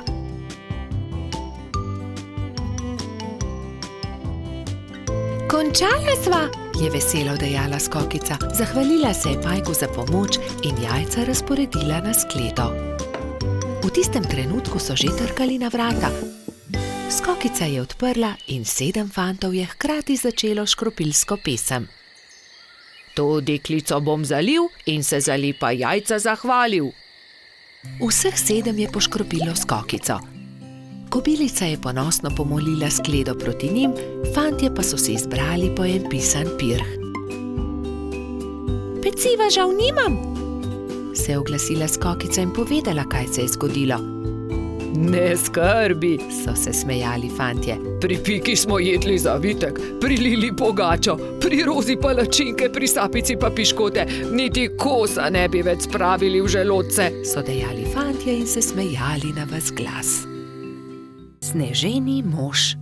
Končala sva, je veselo dejala Skokica. Zahvalila se je Pajku za pomoč in jajca razporedila na skledo. V tistem trenutku so že trkali na vrata. Skokica je odprla in 7 fantov je hkrati začelo škropilsko pesem. To deklico bom zalil in se za lepa jajca zahvalil. Vseh 7 je poškropilo Skokico. Kobilica je ponosno pomolila skledo proti njim, fantje pa so si izbrali po en pisan pirh. Peciva žal nimam, se je oglasila Skokica in povedala, kaj se je zgodilo. Ne skrbi, so se smejali fantje. Pri Piki smo jedli zavitek, pri Lili pogačo, pri Rozi palačinke, pri Sapici pa piškote. Niti kosa ne bi več spravili v želodce, so dejali fantje in se smejali na ves glas. Sneženi mož.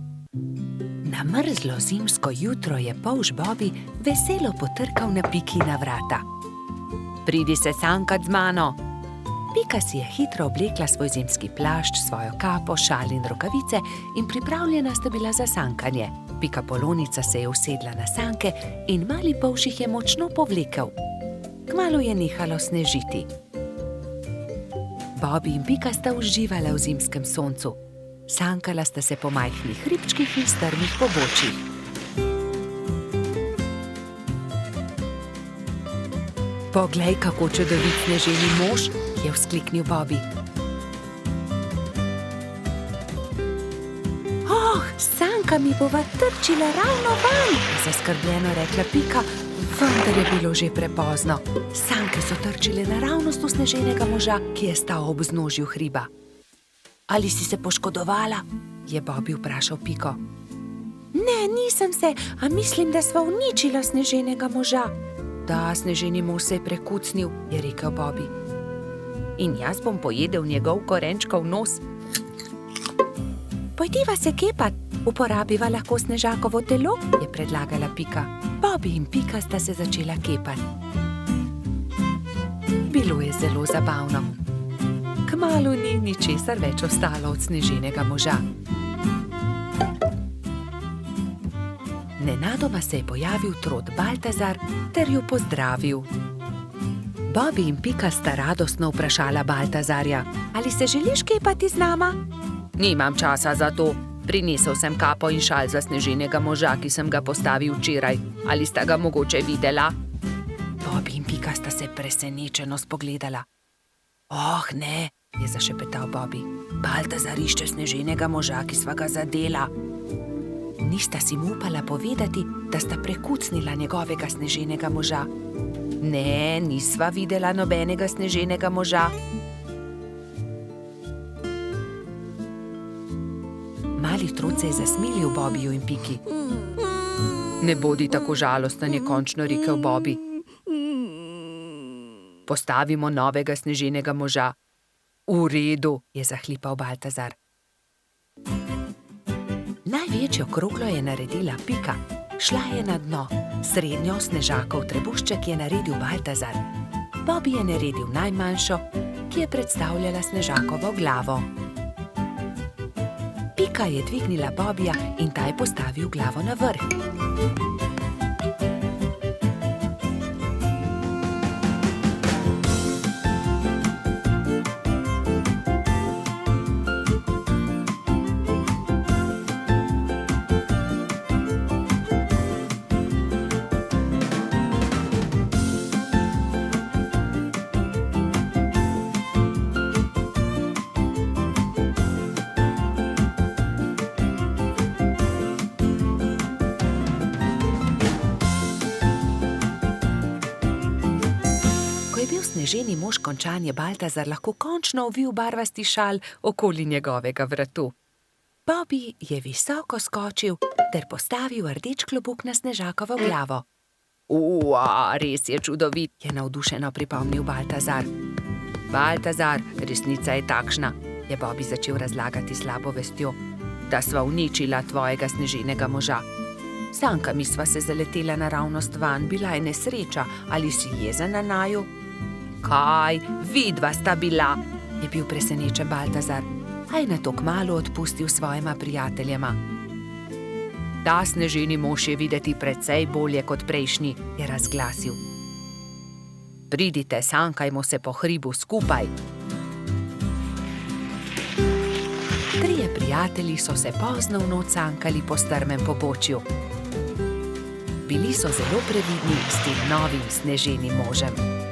Na mrzlo zimsko jutro je polž Bobi veselo potrkal na Pikina vrata. Pridi se sankat z mano. Pika si je hitro oblekla svoj zimski plašč, svojo kapo, šal in rokavice in pripravljena sta bila za sankanje. Pika Polonica se je usedla na sanke in mali polž jih je močno povlekel. Kmalu je nehalo snežiti. Bobi in Pika sta uživala v zimskem soncu. Sankala sta se po majhnih hribčkih in strmih pobočjih. Poglej, kako čudovit sneženi mož, je vzkliknil Bobi. Oh, sanka mi bova trčila ravno van, je zaskrbljeno rekla Pika, vendar je bilo že prepozno. Sanke so trčile naravnost v sneženega moža, ki je stal ob vznožju hriba. Ali si se poškodovala? Je Bobi vprašal Piko. Ne, nisem se, a mislim, da sva uničila sneženega moža. Da, sneženi mož se je prekucnil, je rekel Bobi. In jaz bom pojedel njegov korenčkov nos. Pojdiva se kepat, uporabiva lahko snežakovo telo, je predlagala Pika. Bobi in Pika sta se začela kepat. Bilo je zelo zabavno. Kmalu ni ničesar več ostalo od sneženega moža. Nenadoma se je pojavil trod Baltazar ter jo pozdravil. Bobi in Pika sta radostno vprašala Baltazarja. Ali se želiš kepati z nama? Nimam časa za to. Prinesel sem kapo in šal za sneženega moža, ki sem ga postavil včeraj. Ali sta ga mogoče videla? Bobi in Pika sta se presenečeno spogledala. Oh, ne, je zašepetal Bobi. Baltazar išče sneženega moža, ki sva ga zadela. Nista si mu upala povedati, da sta prekucnila njegovega sneženega moža. Ne, nisva videla nobenega sneženega moža. Mali trud se je zasmilil Bobiju in Piki. Ne bodi tako žalosten, je končno rekel Bobi. Postavimo novega sneženega moža. V redu, je zahlipal Baltazar. Največjo kroglo je naredila Pika. Šla je na dno. Srednjo snežakov trebušček je naredil Baltazar. Bobi je naredil najmanjšo, ki je predstavljala snežakovo glavo. Pika je dvignila Bobija in ta je postavil glavo na vrh. sneženi mož končan je Baltazar lahko končno ovil barvasti šal okoli njegovega vratu. Bobby je visoko skočil ter postavil rdeč klobuk na Snežakovo glavo. Res je čudovit, je navdušeno pripomnil Baltazar. Baltazar, resnica je takšna, je Bobby začel razlagati slabo vestjo, da sva uničila tvojega sneženega moža. S sankami sva se zaletela naravnost vanj, bila je nesreča, ali si jezen na naju? Kaj, vidva sta bila, je bil presenečen Baltazar, a je nato kmalu odpustil svojima prijateljema. Ta sneženi mož je videti precej bolje kot prejšnji, je razglasil. Pridite, sankajmo se po hribu skupaj. Trije prijatelji so se pozno v noč sankali po strmem pobočju. Bili so zelo previdni s tem novim sneženim možem.